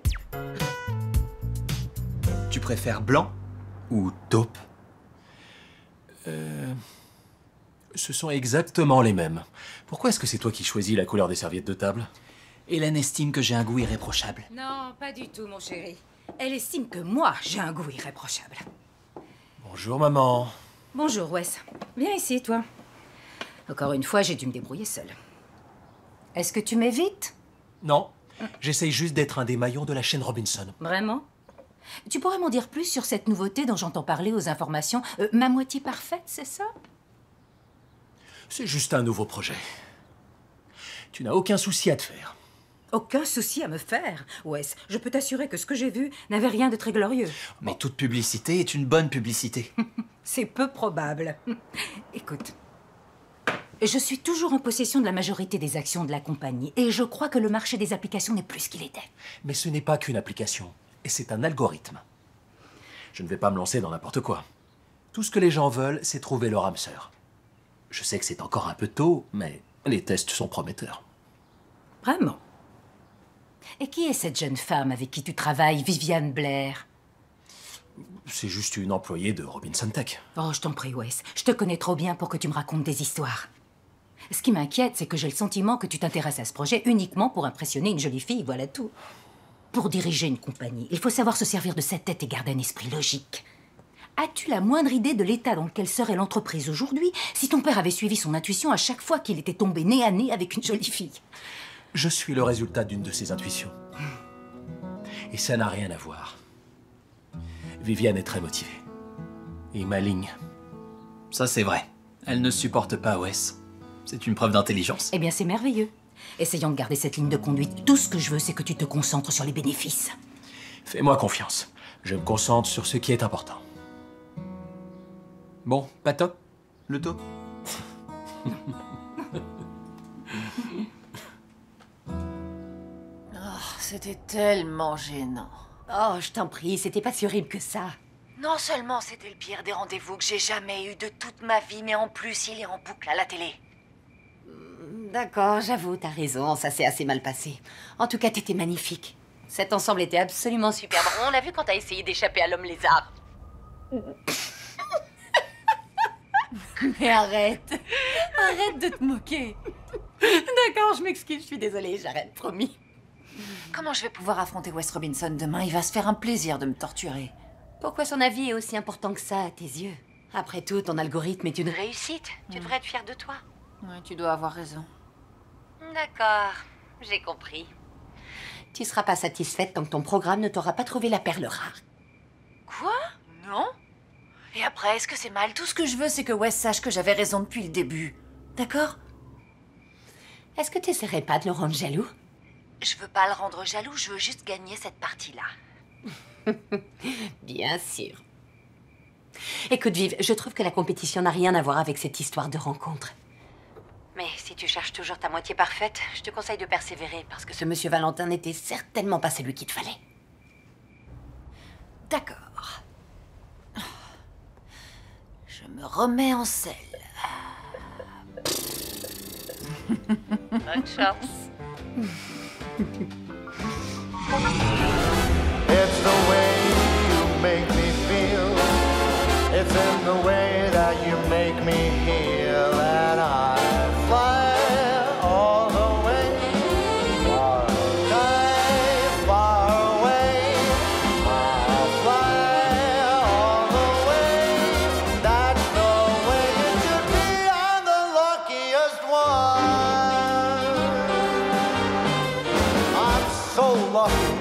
Tu préfères blanc ou taupe? Ce sont exactement les mêmes. Pourquoi est-ce que c'est toi qui choisis la couleur des serviettes de table? Hélène estime que j'ai un goût irréprochable. Non, pas du tout, mon chéri. Elle estime que moi, j'ai un goût irréprochable. Bonjour, maman. Bonjour, Wes. Viens ici, toi. Encore une fois, j'ai dû me débrouiller seule. Est-ce que tu m'évites? Non, j'essaye juste d'être un des maillons de la chaîne Robinson. Vraiment? Tu pourrais m'en dire plus sur cette nouveauté dont j'entends parler aux informations? Ma moitié parfaite, c'est ça? C'est juste un nouveau projet. Tu n'as aucun souci à te faire. Aucun souci à me faire. Wes, je peux t'assurer que ce que j'ai vu n'avait rien de très glorieux. Mais toute publicité est une bonne publicité. C'est peu probable. Écoute, je suis toujours en possession de la majorité des actions de la compagnie et je crois que le marché des applications n'est plus ce qu'il était. Mais ce n'est pas qu'une application, et c'est un algorithme. Je ne vais pas me lancer dans n'importe quoi. Tout ce que les gens veulent, c'est trouver leur âme sœur. Je sais que c'est encore un peu tôt, mais les tests sont prometteurs. Vraiment? Et qui est cette jeune femme avec qui tu travailles, Viviane Blair? C'est juste une employée de Robinson Tech. Oh, je t'en prie, Wes. Je te connais trop bien pour que tu me racontes des histoires. Ce qui m'inquiète, c'est que j'ai le sentiment que tu t'intéresses à ce projet uniquement pour impressionner une jolie fille, voilà tout. Pour diriger une compagnie, il faut savoir se servir de sa tête et garder un esprit logique. As-tu la moindre idée de l'état dans lequel serait l'entreprise aujourd'hui si ton père avait suivi son intuition à chaque fois qu'il était tombé nez à nez avec une jolie fille? Je suis le résultat d'une de ces intuitions. Et ça n'a rien à voir. Viviane est très motivée. Et maligne. Ça, c'est vrai. Elle ne supporte pas Wes. C'est une preuve d'intelligence. Eh bien, c'est merveilleux. Essayons de garder cette ligne de conduite. Tout ce que je veux, c'est que tu te concentres sur les bénéfices. Fais-moi confiance. Je me concentre sur ce qui est important. Bon, pas top? Le top? C'était tellement gênant. Oh, je t'en prie, c'était pas si horrible que ça. Non seulement c'était le pire des rendez-vous que j'ai jamais eu de toute ma vie, mais en plus il est en boucle à la télé. D'accord, j'avoue, t'as raison, ça s'est assez mal passé. En tout cas, t'étais magnifique. Cet ensemble était absolument superbe. On l'a vu quand t'as essayé d'échapper à l'homme lézard. Mais arrête. Arrête de te moquer. D'accord, je m'excuse, je suis désolée, j'arrête, promis. Comment je vais pouvoir affronter Wes Robinson demain? Il va se faire un plaisir de me torturer. Pourquoi son avis est aussi important que ça à tes yeux? Après tout, ton algorithme est une réussite. Tu devrais être fière de toi. Ouais, tu dois avoir raison. D'accord, j'ai compris. Tu seras pas satisfaite tant que ton programme ne t'aura pas trouvé la perle rare. Quoi? Non? Et après, est-ce que c'est mal? Tout ce que je veux, c'est que Wes sache que j'avais raison depuis le début. D'accord? Est-ce que tu essaierais pas de le rendre jaloux? Je veux pas le rendre jaloux, je veux juste gagner cette partie-là. Bien sûr. Écoute, Viv, je trouve que la compétition n'a rien à voir avec cette histoire de rencontre. Mais si tu cherches toujours ta moitié parfaite, je te conseille de persévérer, parce que ce monsieur Valentin n'était certainement pas celui qu'il te fallait. D'accord. Je me remets en selle. Bonne chance. It's the way you make me feel. It's in the way that you make me heal. And I fly all the way. Far away, far away. I fly all the way. That's the way it should be. I'm the luckiest one. I'm so lucky.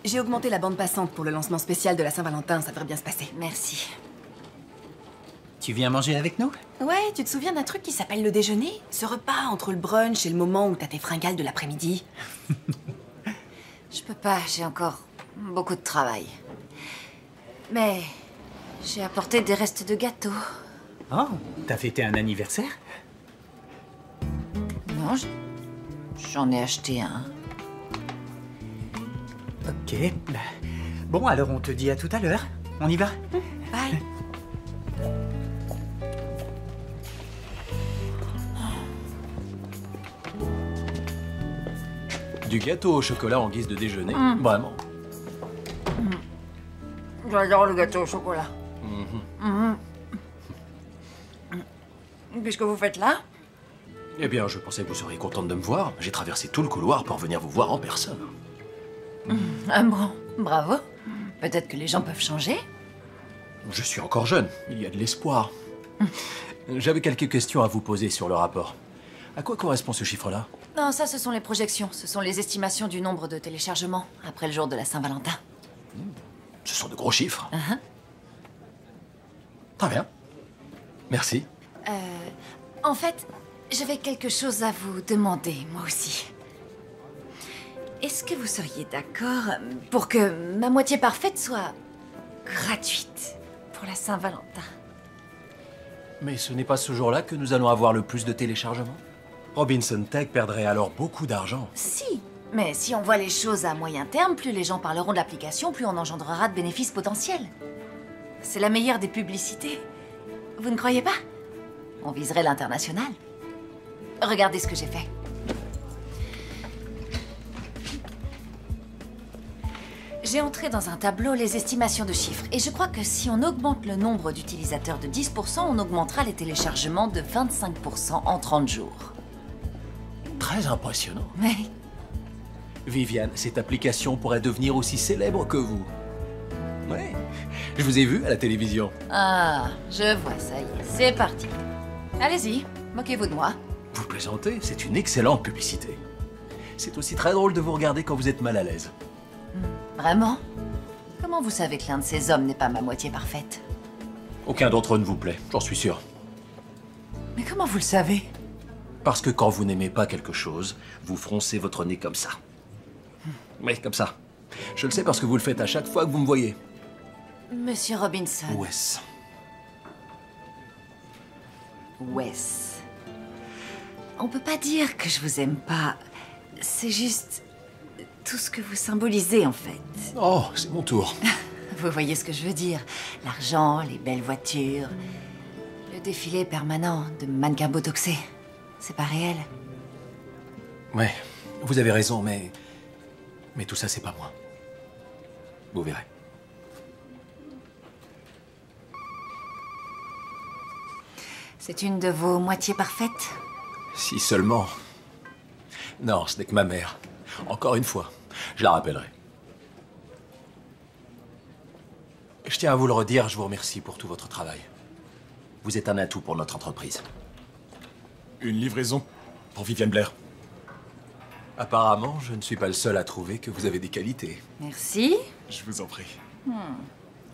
J'ai augmenté la bande passante pour le lancement spécial de la Saint-Valentin, ça devrait bien se passer. Merci. Tu viens manger avec nous? Ouais, tu te souviens d'un truc qui s'appelle le déjeuner? Ce repas entre le brunch et le moment où t'as tes fringales de l'après-midi. Je peux pas, j'ai encore beaucoup de travail. Mais j'ai apporté des restes de gâteau. Oh, t'as fêté un anniversaire? Non, j'en ai acheté un. Ok. Bon, alors on te dit à tout à l'heure. On y va? Bye. Du gâteau au chocolat en guise de déjeuner. Vraiment. J'adore le gâteau au chocolat. Qu'est-ce que vous faites là? Eh bien, je pensais que vous seriez contente de me voir. J'ai traversé tout le couloir pour venir vous voir en personne. Ah bon, bravo. Peut-être que les gens peuvent changer. Je suis encore jeune, il y a de l'espoir. J'avais quelques questions à vous poser sur le rapport. À quoi correspond ce chiffre-là? Non, ça, ce sont les projections. Ce sont les estimations du nombre de téléchargements après le jour de la Saint-Valentin. Ce sont de gros chiffres. Très bien. Merci. En fait, j'avais quelque chose à vous demander, moi aussi. Est-ce que vous seriez d'accord pour que ma moitié parfaite soit gratuite pour la Saint-Valentin? Mais ce n'est pas ce jour-là que nous allons avoir le plus de téléchargements. Robinson Tech perdrait alors beaucoup d'argent. Si, mais si on voit les choses à moyen terme, plus les gens parleront de l'application, plus on engendrera de bénéfices potentiels. C'est la meilleure des publicités. Vous ne croyez pas? On viserait l'international. Regardez ce que j'ai fait. J'ai entré dans un tableau les estimations de chiffres, et je crois que si on augmente le nombre d'utilisateurs de 10%, on augmentera les téléchargements de 25% en 30 jours. Très impressionnant. Oui. Viviane, cette application pourrait devenir aussi célèbre que vous. Oui, je vous ai vu à la télévision. Ah, je vois, ça y est, c'est parti. Allez-y, moquez-vous de moi. Vous plaisantez, c'est une excellente publicité. C'est aussi très drôle de vous regarder quand vous êtes mal à l'aise. Vraiment? Comment vous savez que l'un de ces hommes n'est pas ma moitié parfaite? Aucun d'entre eux ne vous plaît, j'en suis sûr. Mais comment vous le savez? Parce que quand vous n'aimez pas quelque chose, vous froncez votre nez comme ça. Oui, comme ça. Je le sais parce que vous le faites à chaque fois que vous me voyez. Monsieur Robinson. Wes. Wes. On peut pas dire que je vous aime pas. C'est juste tout ce que vous symbolisez, en fait. Oh, c'est mon tour. Vous voyez ce que je veux dire? L'argent, les belles voitures, le défilé permanent de mannequins botoxés. C'est pas réel. Ouais, vous avez raison, mais tout ça, c'est pas moi. Vous verrez. C'est une de vos moitiés parfaites? Si seulement. Non, ce n'est que ma mère. Encore une fois, je la rappellerai. Je tiens à vous le redire, je vous remercie pour tout votre travail. Vous êtes un atout pour notre entreprise. Une livraison pour Viviane Blair. Apparemment, je ne suis pas le seul à trouver que vous avez des qualités. Merci. Je vous en prie.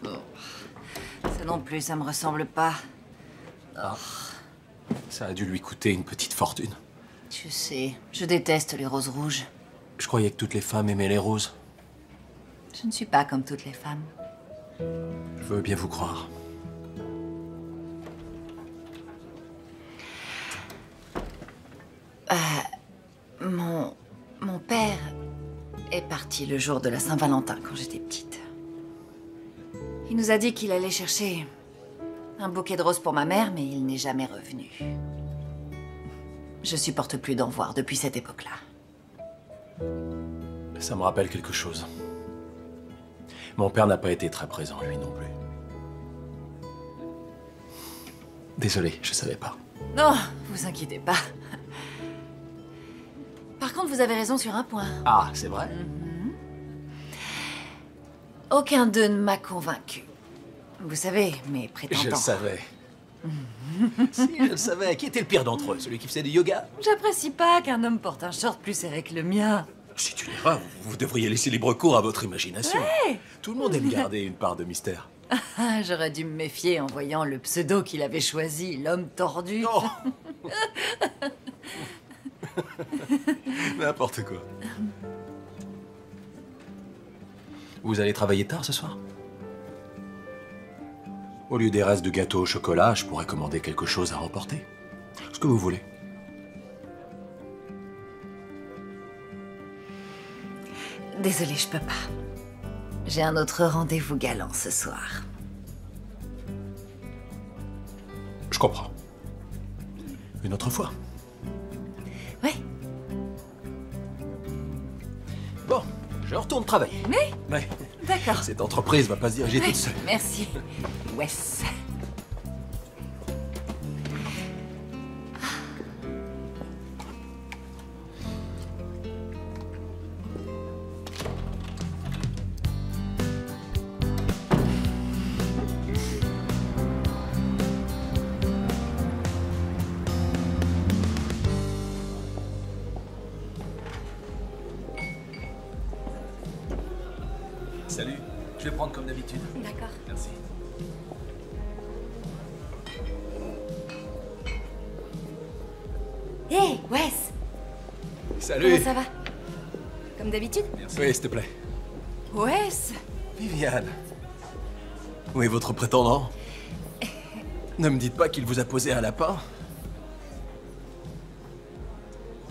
Ça non plus, ça me ressemble pas. Ah. Ça a dû lui coûter une petite fortune. Je sais, je déteste les roses rouges. Je croyais que toutes les femmes aimaient les roses. Je ne suis pas comme toutes les femmes. Je veux bien vous croire. Mon père est parti le jour de la Saint-Valentin quand j'étais petite. Il nous a dit qu'il allait chercher un bouquet de roses pour ma mère, mais il n'est jamais revenu. Je supporte plus d'en voir depuis cette époque-là. Ça me rappelle quelque chose. Mon père n'a pas été très présent, lui non plus. Désolé, je savais pas. Non, vous inquiétez pas. Par contre, vous avez raison sur un point. Ah, c'est vrai? Aucun d'eux ne m'a convaincu. Vous savez, mes prétendants. Je le savais. Si, je le savais. Qui était le pire d'entre eux? Celui qui faisait du yoga? J'apprécie pas qu'un homme porte un short plus serré que le mien. C'est une erreur. Vous devriez laisser libre cours à votre imagination. Ouais. Tout le monde aime garder une part de mystère. Ah, j'aurais dû me méfier en voyant le pseudo qu'il avait choisi, l'homme tordu. Oh. N'importe quoi. Vous allez travailler tard ce soir? Au lieu des restes de gâteau au chocolat, je pourrais commander quelque chose à remporter. Ce que vous voulez. Désolée, je peux pas. J'ai un autre rendez-vous galant ce soir. Je comprends. Une autre fois. Ouais. Bon, je retourne travailler. Mais Ouais. D'accord. Cette entreprise va pas se diriger toute seule. Merci, Wes. Salut, je vais prendre comme d'habitude. D'accord. Merci. Hé, Wes! Salut. Comment ça va? Comme d'habitude? Oui, s'il te plaît. Wes! Viviane. Où est votre prétendant? Ne me dites pas qu'il vous a posé un lapin.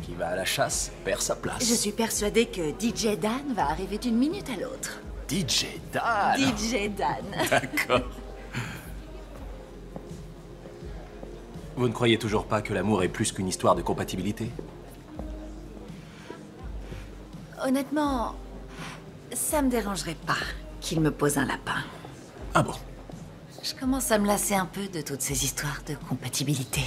Qui va à la chasse perd sa place. Je suis persuadée que DJ Dan va arriver d'une minute à l'autre. DJ Dan. DJ Dan. D'accord. Vous ne croyez toujours pas que l'amour est plus qu'une histoire de compatibilité? Honnêtement, ça me dérangerait pas qu'il me pose un lapin. Ah bon? Je commence à me lasser un peu de toutes ces histoires de compatibilité.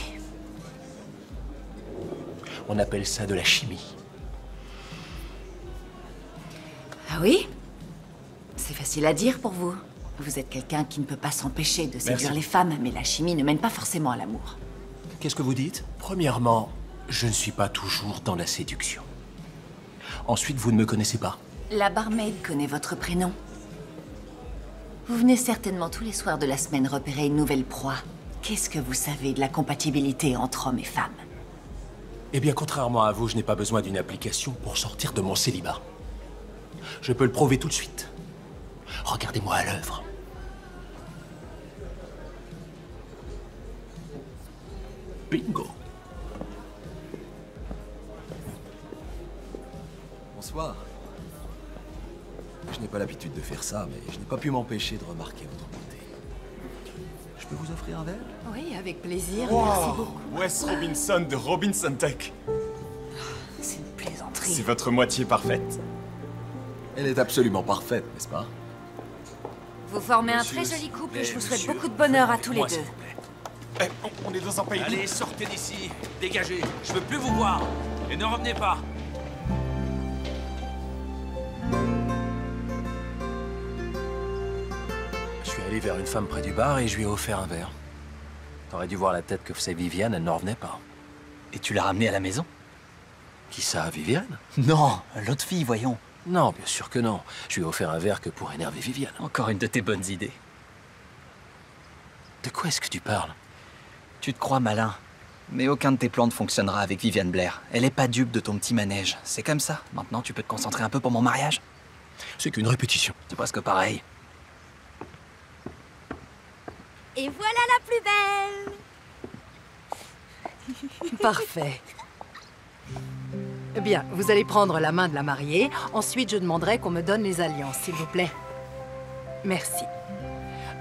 On appelle ça de la chimie. Ah oui? C'est facile à dire pour vous. Vous êtes quelqu'un qui ne peut pas s'empêcher de séduire Merci. les femmes, mais la chimie ne mène pas forcément à l'amour. Qu'est-ce que vous dites? Premièrement, je ne suis pas toujours dans la séduction. Ensuite, vous ne me connaissez pas. La barmaid connaît votre prénom. Vous venez certainement tous les soirs de la semaine repérer une nouvelle proie. Qu'est-ce que vous savez de la compatibilité entre hommes et femmes? Eh bien, contrairement à vous, je n'ai pas besoin d'une application pour sortir de mon célibat. Je peux le prouver tout de suite. Regardez-moi à l'œuvre. Bingo. Bonsoir. Je n'ai pas l'habitude de faire ça, mais je n'ai pas pu m'empêcher de remarquer votre beauté. Je peux vous offrir un verre? Oui, avec plaisir. Wow, Merci beaucoup. Wes Robinson de Robinson Tech. C'est une plaisanterie. C'est votre moitié parfaite. Elle est absolument parfaite, n'est-ce pas? Vous formez un Monsieur, très joli couple et je vous monsieur, souhaite beaucoup de bonheur à tous les moi, deux. s'il vous plaît. On est dans un pays... Allez, sortez d'ici. Dégagez. Je veux plus vous voir. Et ne revenez pas. Je suis allé vers une femme près du bar et je lui ai offert un verre. T'aurais dû voir la tête que faisait Viviane, elle n'en revenait pas. Et tu l'as ramenée à la maison? Qui ça, Viviane? Non, l'autre fille, voyons. Non, bien sûr que non. Je lui ai offert un verre que pour énerver Viviane. Encore une de tes bonnes idées. De quoi est-ce que tu parles? Tu te crois malin. Mais aucun de tes plans ne fonctionnera avec Viviane Blair. Elle est pas dupe de ton petit manège. C'est comme ça. Maintenant, tu peux te concentrer un peu pour mon mariage? C'est qu'une répétition. C'est presque pareil. Et voilà la plus belle! Parfait. Bien, vous allez prendre la main de la mariée. Ensuite, je demanderai qu'on me donne les alliances, s'il vous plaît. Merci.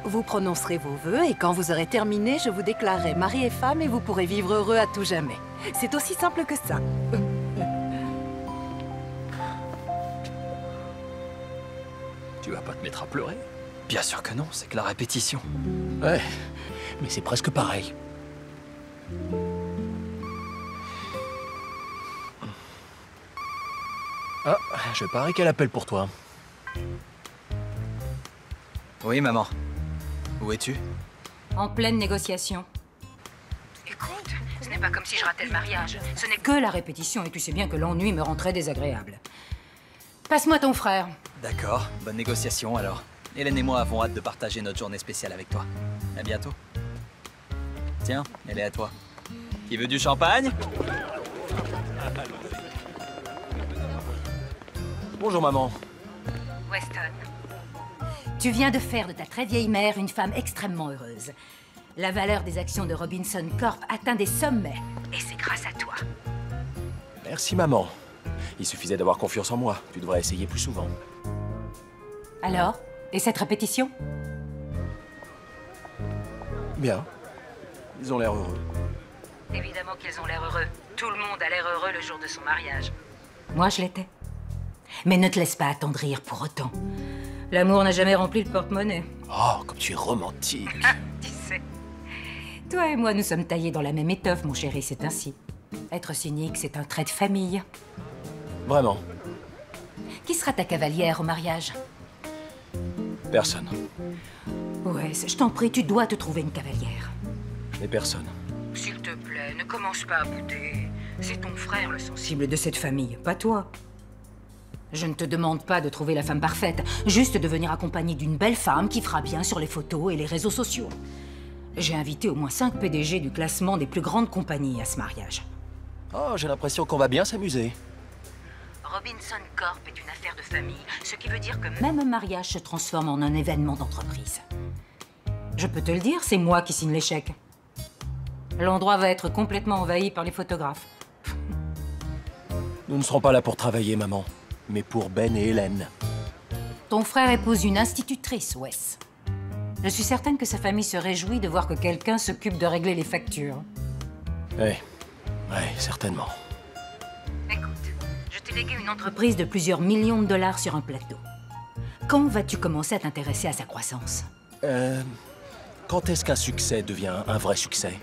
Vous prononcerez vos vœux et quand vous aurez terminé, je vous déclarerai mari et femme et vous pourrez vivre heureux à tout jamais. C'est aussi simple que ça. Tu vas pas te mettre à pleurer? Bien sûr que non, c'est que la répétition. Ouais, mais c'est presque pareil. Ah, je parie qu'elle appelle pour toi. Oui, maman. Où es-tu? En pleine négociation. Écoute, ce n'est pas comme si je ratais le mariage. Ce n'est que la répétition et tu sais bien que l'ennui me rend très désagréable. Passe-moi ton frère. D'accord, bonne négociation alors. Hélène et moi avons hâte de partager notre journée spéciale avec toi. À bientôt. Tiens, elle est à toi. Qui veut du champagne? Bonjour maman. Weston, tu viens de faire de ta très vieille mère une femme extrêmement heureuse. La valeur des actions de Robinson Corp atteint des sommets. Et c'est grâce à toi. Merci maman. Il suffisait d'avoir confiance en moi. Tu devrais essayer plus souvent. Alors? Et cette répétition? Bien. Ils ont l'air heureux. Évidemment qu'ils ont l'air heureux. Tout le monde a l'air heureux le jour de son mariage. Moi, je l'étais. Mais ne te laisse pas attendrir pour autant. L'amour n'a jamais rempli le porte-monnaie. Oh, comme tu es romantique. Tu sais. Toi et moi, nous sommes taillés dans la même étoffe, mon chéri, c'est ainsi. Être cynique, c'est un trait de famille. Vraiment. Qui sera ta cavalière au mariage? Personne. Ouais, je t'en prie, tu dois te trouver une cavalière. Je n'ai personne. S'il te plaît, ne commence pas à bouder. C'est ton frère le sensible de cette famille, pas toi. Je ne te demande pas de trouver la femme parfaite, juste de venir accompagnée d'une belle femme qui fera bien sur les photos et les réseaux sociaux. J'ai invité au moins 5 PDG du classement des plus grandes compagnies à ce mariage. Oh, j'ai l'impression qu'on va bien s'amuser. Robinson Corp est une affaire de famille, ce qui veut dire que même un mariage se transforme en un événement d'entreprise. Je peux te le dire, c'est moi qui signe les chèques. L'endroit va être complètement envahi par les photographes. Nous ne serons pas là pour travailler, maman, mais pour Ben et Hélène. Ton frère épouse une institutrice, Wes. Je suis certaine que sa famille se réjouit de voir que quelqu'un s'occupe de régler les factures. Oui, certainement. Écoute, je t'ai légué une entreprise de plusieurs millions de dollars sur un plateau. Quand vas-tu commencer à t'intéresser à sa croissance? Quand est-ce qu'un succès devient un vrai succès?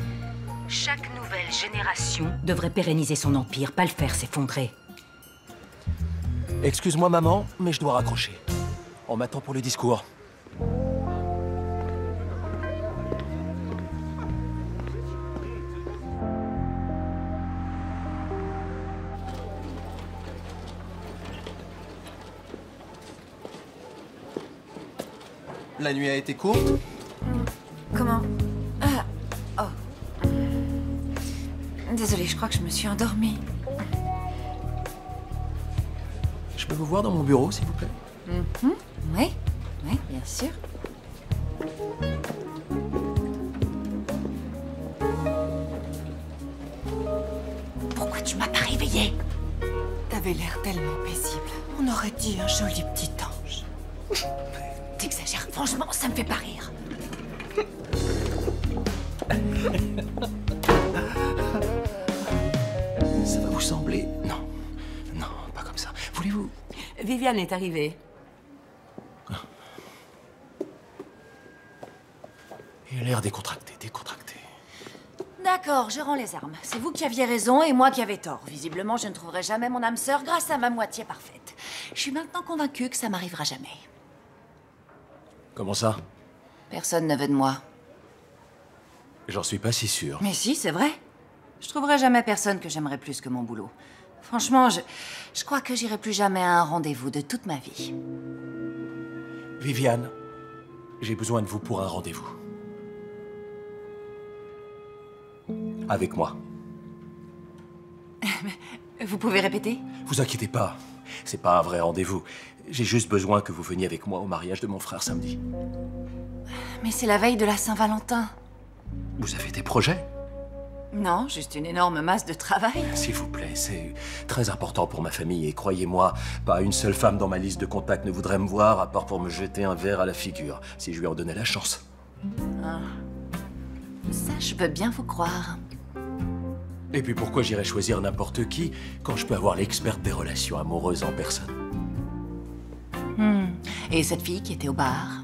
Chaque nouvelle génération devrait pérenniser son empire, pas le faire s'effondrer. Excuse-moi, maman, mais je dois raccrocher. On m'attend pour le discours. La nuit a été courte? Comment? Oh. Désolée, je crois que je me suis endormie. Je peux vous voir dans mon bureau, s'il vous plaît? Oui, bien sûr. Pourquoi tu m'as pas réveillée? T'avais l'air tellement paisible. On aurait dit un joli petit ange. T'exagères, franchement, ça me fait pas rire. Ça va vous sembler... Non, pas comme ça. Voulez-vous... Viviane est arrivée. Il a l'air décontracté. D'accord, je rends les armes. C'est vous qui aviez raison et moi qui avais tort. Visiblement, je ne trouverai jamais mon âme sœur grâce à ma moitié parfaite. Je suis maintenant convaincue que ça m'arrivera jamais. Comment ça? Personne ne veut de moi. J'en suis pas si sûr. Mais si, c'est vrai. Je trouverai jamais personne que j'aimerais plus que mon boulot. Franchement, je crois que j'irai plus jamais à un rendez-vous de toute ma vie. Viviane, j'ai besoin de vous pour un rendez-vous. Avec moi. Vous pouvez répéter? Vous inquiétez pas, c'est pas un vrai rendez-vous. J'ai juste besoin que vous veniez avec moi au mariage de mon frère samedi. Mais c'est la veille de la Saint-Valentin. Vous avez des projets? Non, juste une énorme masse de travail. S'il vous plaît, c'est très important pour ma famille et croyez-moi, pas une seule femme dans ma liste de contacts ne voudrait me voir à part pour me jeter un verre à la figure, si je lui en donnais la chance. Ah. Ça, je peux bien vous croire. Et puis pourquoi j'irais choisir n'importe qui quand je peux avoir l'experte des relations amoureuses en personne? Et cette fille qui était au bar?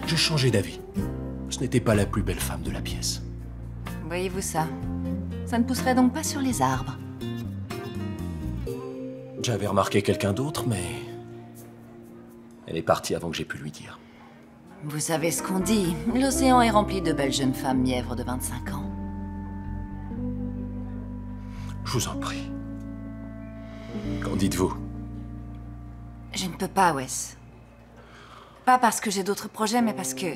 J'ai changé d'avis. Ce n'était pas la plus belle femme de la pièce. Voyez-vous ça? Ça ne pousserait donc pas sur les arbres. J'avais remarqué quelqu'un d'autre, mais... elle est partie avant que j'ai pu lui dire. Vous savez ce qu'on dit, l'océan est rempli de belles jeunes femmes mièvres de 25 ans. Je vous en prie. Qu'en dites-vous? Je ne peux pas, Wes. Pas parce que j'ai d'autres projets, mais parce que...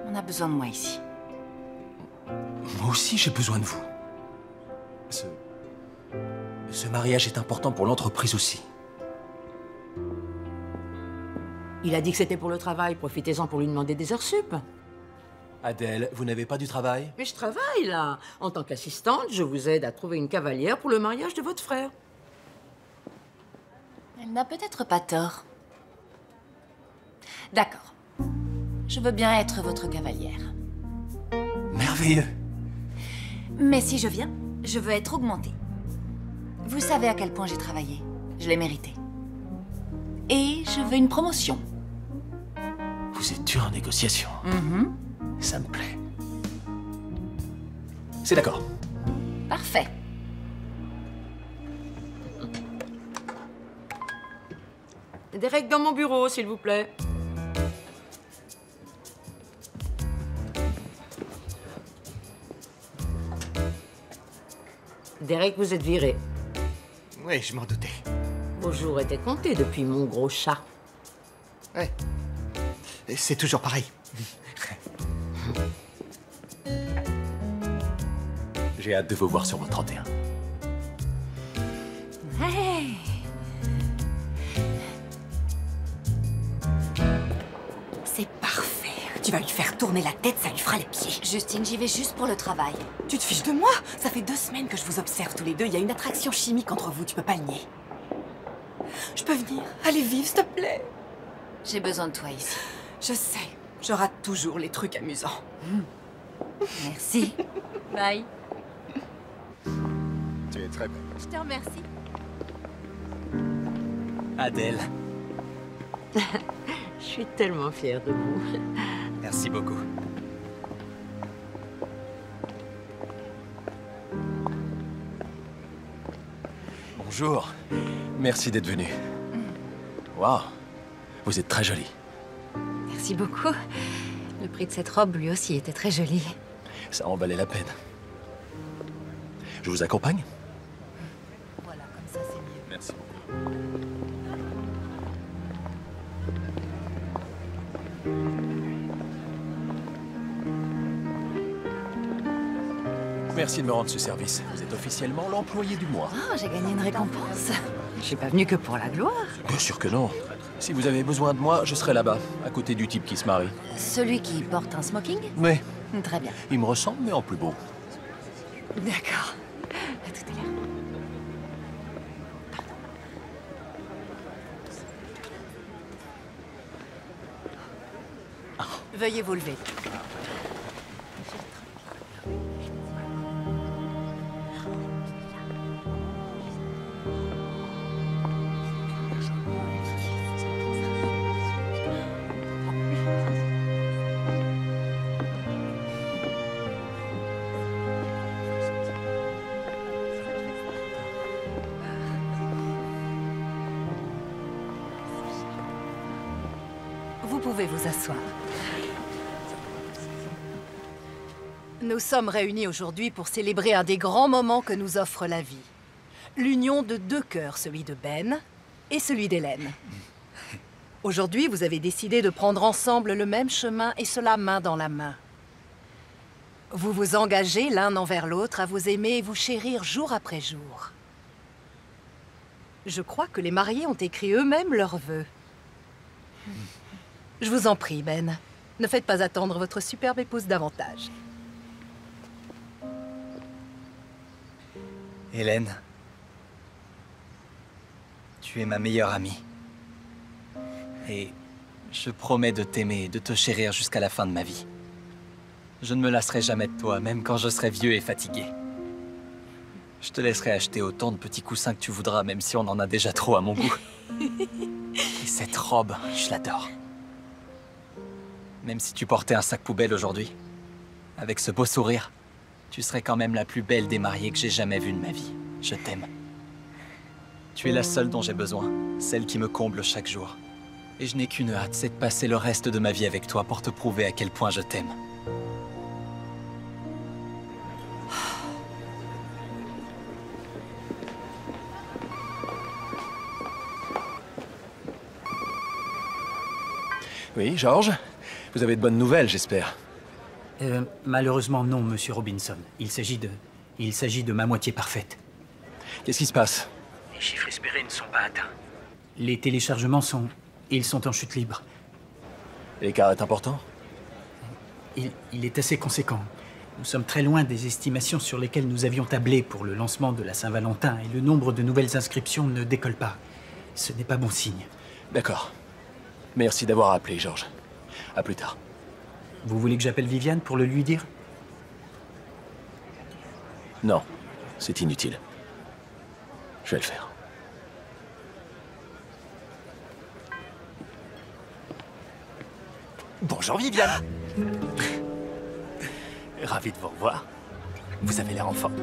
on a besoin de moi ici. Moi aussi, j'ai besoin de vous. Ce mariage est important pour l'entreprise aussi. Il a dit que c'était pour le travail. Profitez-en pour lui demander des heures sup. Adèle, vous n'avez pas du travail? Mais je travaille, là. En tant qu'assistante, je vous aide à trouver une cavalière pour le mariage de votre frère. Elle n'a peut-être pas tort. D'accord. Je veux bien être votre cavalière. Merveilleux. Mais si je viens, je veux être augmentée. Vous savez à quel point j'ai travaillé. Je l'ai mérité. Et je veux une promotion. Vous êtes dur en négociation. Ça me plaît. C'est d'accord. Parfait. Derek, dans mon bureau, s'il vous plaît. Derek, vous êtes viré. Oui, je m'en doutais. Vos jours étaient comptés depuis mon gros chat. Ouais. Et c'est toujours pareil. J'ai hâte de vous voir sur votre 31. Hey. C'est parfait. Tu vas lui faire tourner la tête, ça lui fera les pieds. Justine, j'y vais juste pour le travail. Tu te fiches de moi? Ça fait 2 semaines que je vous observe tous les deux. Il y a une attraction chimique entre vous, tu peux pas le nier. Je peux venir? Allez, vive, s'il te plaît. J'ai besoin de toi ici. Je sais. Je rate toujours les trucs amusants. Merci. Bye. Tu es très belle. Je te remercie. Adèle, Je suis tellement fière de vous. merci beaucoup. Bonjour. Merci d'être venu. Waouh. Vous êtes très jolie. Merci beaucoup. Le prix de cette robe, lui aussi, était très joli. Ça en valait la peine. Je vous accompagne? Voilà, comme ça, c'est mieux. Merci beaucoup. Merci de me rendre ce service. Vous êtes officiellement l'employé du mois. Ah, j'ai gagné une récompense. Je suis pas venue que pour la gloire. Bien sûr que non. Si vous avez besoin de moi, je serai là-bas, à côté du type qui se marie. Celui qui porte un smoking? Oui. Très bien. Il me ressemble, mais en plus beau. D'accord. À tout à l'heure. Veuillez vous lever. Vous pouvez vous asseoir. Nous sommes réunis aujourd'hui pour célébrer un des grands moments que nous offre la vie. L'union de 2 cœurs, celui de Ben et celui d'Hélène. Aujourd'hui, vous avez décidé de prendre ensemble le même chemin et cela main dans la main. Vous vous engagez l'un envers l'autre à vous aimer et vous chérir jour après jour. Je crois que les mariés ont écrit eux-mêmes leurs vœux. Je vous en prie, Ben. Ne faites pas attendre votre superbe épouse davantage. Hélène, tu es ma meilleure amie. Et je promets de t'aimer et de te chérir jusqu'à la fin de ma vie. Je ne me lasserai jamais de toi, même quand je serai vieux et fatigué. Je te laisserai acheter autant de petits coussins que tu voudras, même si on en a déjà trop à mon goût. Et cette robe, je l'adore. Même si tu portais un sac poubelle aujourd'hui, avec ce beau sourire, tu serais quand même la plus belle des mariées que j'ai jamais vue de ma vie. Je t'aime. Tu es la seule dont j'ai besoin, celle qui me comble chaque jour. Et je n'ai qu'une hâte, c'est de passer le reste de ma vie avec toi pour te prouver à quel point je t'aime. Oui, George? Vous avez de bonnes nouvelles, j'espère. Malheureusement, non, monsieur Robinson. Il s'agit de ma moitié parfaite. Qu'est-ce qui se passe? Les chiffres espérés ne sont pas atteints. Les téléchargements sont... Ils sont en chute libre. L'écart est important? Il est assez conséquent. Nous sommes très loin des estimations sur lesquelles nous avions tablé pour le lancement de la Saint-Valentin et le nombre de nouvelles inscriptions ne décolle pas. Ce n'est pas bon signe. D'accord. Merci d'avoir appelé, George. À plus tard. Vous voulez que j'appelle Viviane pour le lui dire? Non, c'est inutile. Je vais le faire. Bonjour Viviane. Ravi de vous revoir. Vous avez l'air en forme.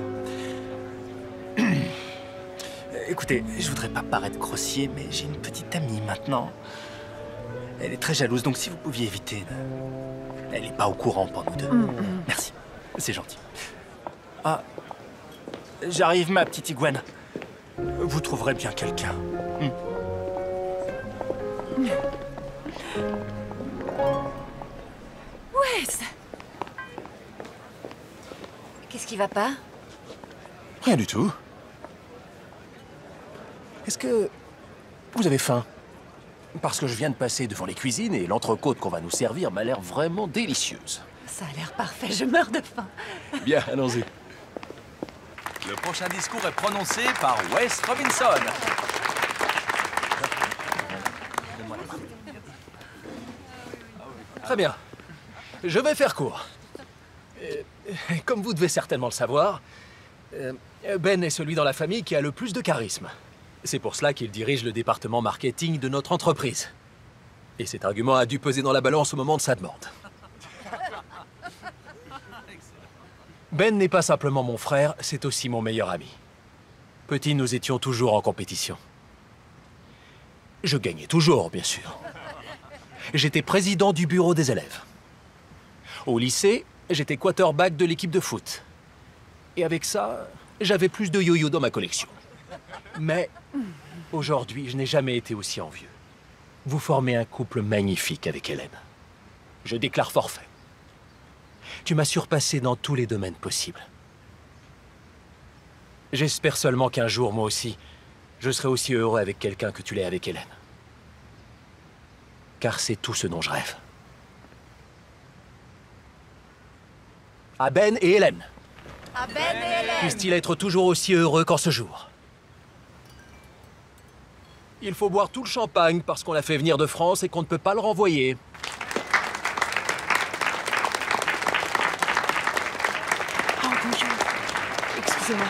Écoutez, je voudrais pas paraître grossier, mais j'ai une petite amie maintenant. Elle est très jalouse, donc si vous pouviez éviter... Elle n'est pas au courant pour nous deux. Merci, c'est gentil. Ah, j'arrive, ma petite iguane. Vous trouverez bien quelqu'un. Wes! Qu'est-ce qui va pas? Rien du tout. Est-ce que vous avez faim? Parce que je viens de passer devant les cuisines et l'entrecôte qu'on va nous servir m'a l'air vraiment délicieuse. Ça a l'air parfait, je meurs de faim. Bien, allons-y. Le prochain discours est prononcé par Wes Robinson. Très bien. Je vais faire court. Comme vous devez certainement le savoir, Ben est celui dans la famille qui a le plus de charisme. C'est pour cela qu'il dirige le département marketing de notre entreprise. Et cet argument a dû peser dans la balance au moment de sa demande. Ben n'est pas simplement mon frère, c'est aussi mon meilleur ami. Petit, nous étions toujours en compétition. Je gagnais toujours, bien sûr. J'étais président du bureau des élèves. Au lycée, j'étais quarterback de l'équipe de foot. Et avec ça, j'avais plus de yo-yo dans ma collection. Mais aujourd'hui, je n'ai jamais été aussi envieux. Vous formez un couple magnifique avec Hélène. Je déclare forfait. Tu m'as surpassé dans tous les domaines possibles. J'espère seulement qu'un jour, moi aussi, je serai aussi heureux avec quelqu'un que tu l'es avec Hélène. Car c'est tout ce dont je rêve. À Ben et Hélène. À Ben et Hélène. Puisse-t-il être toujours aussi heureux qu'en ce jour. Il faut boire tout le champagne parce qu'on l'a fait venir de France et qu'on ne peut pas le renvoyer. Oh, bonjour. Excusez-moi.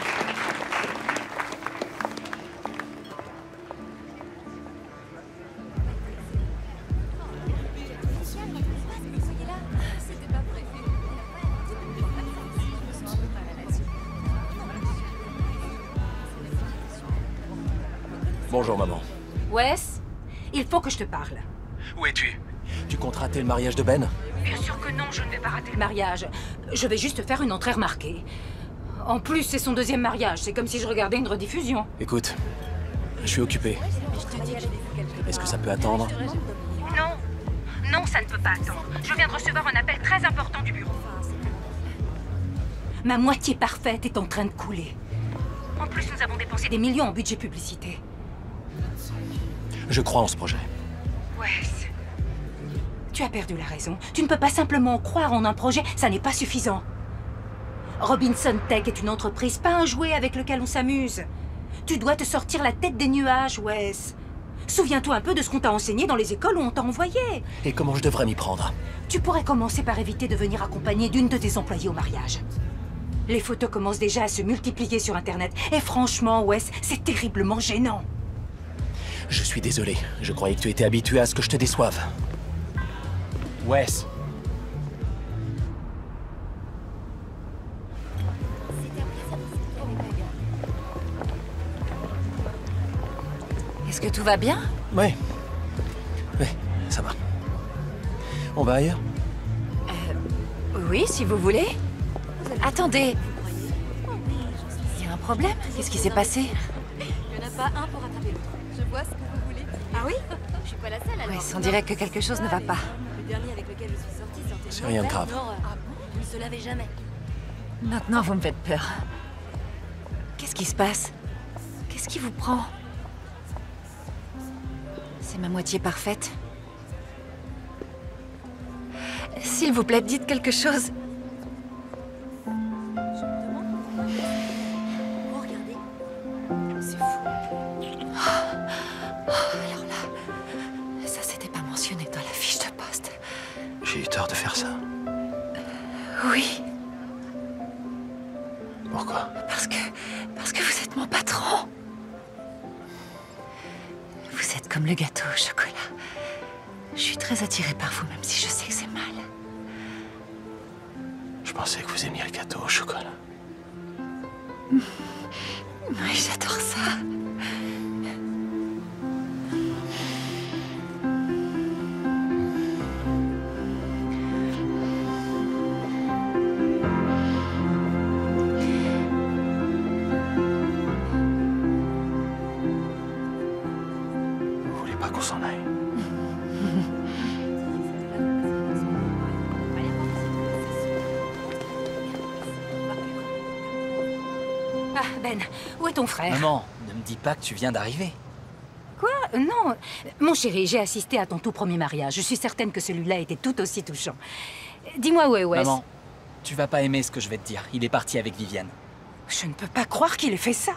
Bonjour, maman. Wes, il faut que je te parle. Où es-tu? Tu comptes rater le mariage de Ben? Bien sûr que non, je ne vais pas rater le mariage. Je vais juste faire une entrée remarquée. En plus, c'est son deuxième mariage. C'est comme si je regardais une rediffusion. Écoute, je suis occupé. Est-ce que ça peut attendre? Non. Non, ça ne peut pas attendre. Je viens de recevoir un appel très important du bureau. Ma moitié parfaite est en train de couler. En plus, nous avons dépensé des millions en budget publicité. Je crois en ce projet. Wes, tu as perdu la raison. Tu ne peux pas simplement croire en un projet, ça n'est pas suffisant. Robinson Tech est une entreprise, pas un jouet avec lequel on s'amuse. Tu dois te sortir la tête des nuages, Wes. Souviens-toi un peu de ce qu'on t'a enseigné dans les écoles où on t'a envoyé. Et comment je devrais m'y prendre? Tu pourrais commencer par éviter de venir accompagner d'une de tes employées au mariage. Les photos commencent déjà à se multiplier sur Internet. Et franchement, Wes, c'est terriblement gênant. Je suis désolé. Je croyais que tu étais habitué à ce que je te déçoive. Wes. Est-ce que tout va bien? Oui. Oui, ça va. On va ailleurs? Oui, si vous voulez. Attendez. Il y a un problème? Qu'est-ce qui s'est passé? Il n'y en a pas un pour rattraper l'autre. Je vois ce que vous voulez. Ah oui? Je suis pas la seule alors. Ouais, on dirait que quelque chose ne va pas. Le dernier avec lequel je suis sortie sortait C'est rien de grave. Il ne se lavait jamais. Maintenant, vous me faites peur. Qu'est-ce qui se passe? Qu'est-ce qui vous prend? C'est ma moitié parfaite. S'il vous plaît, dites quelque chose. C'est fou. Alors là, ça s'était pas mentionné dans la fiche de poste. J'ai eu tort de faire ça. Oui, Pourquoi? parce que vous êtes mon patron. Vous êtes comme le gâteau au chocolat. Je suis très attirée par vous, même si je sais que c'est mal. Je pensais que vous aimiez le gâteau au chocolat. Oui, j'adore ça. Vous voulez pas qu'on s'en aille? Ah, Ben, où est ton frère? Maman, ne me dis pas que tu viens d'arriver. Quoi? Non. Mon chéri, j'ai assisté à ton tout premier mariage. Je suis certaine que celui-là était tout aussi touchant. Dis-moi où est Wes. Maman, tu vas pas aimer ce que je vais te dire. Il est parti avec Viviane. Je ne peux pas croire qu'il ait fait ça.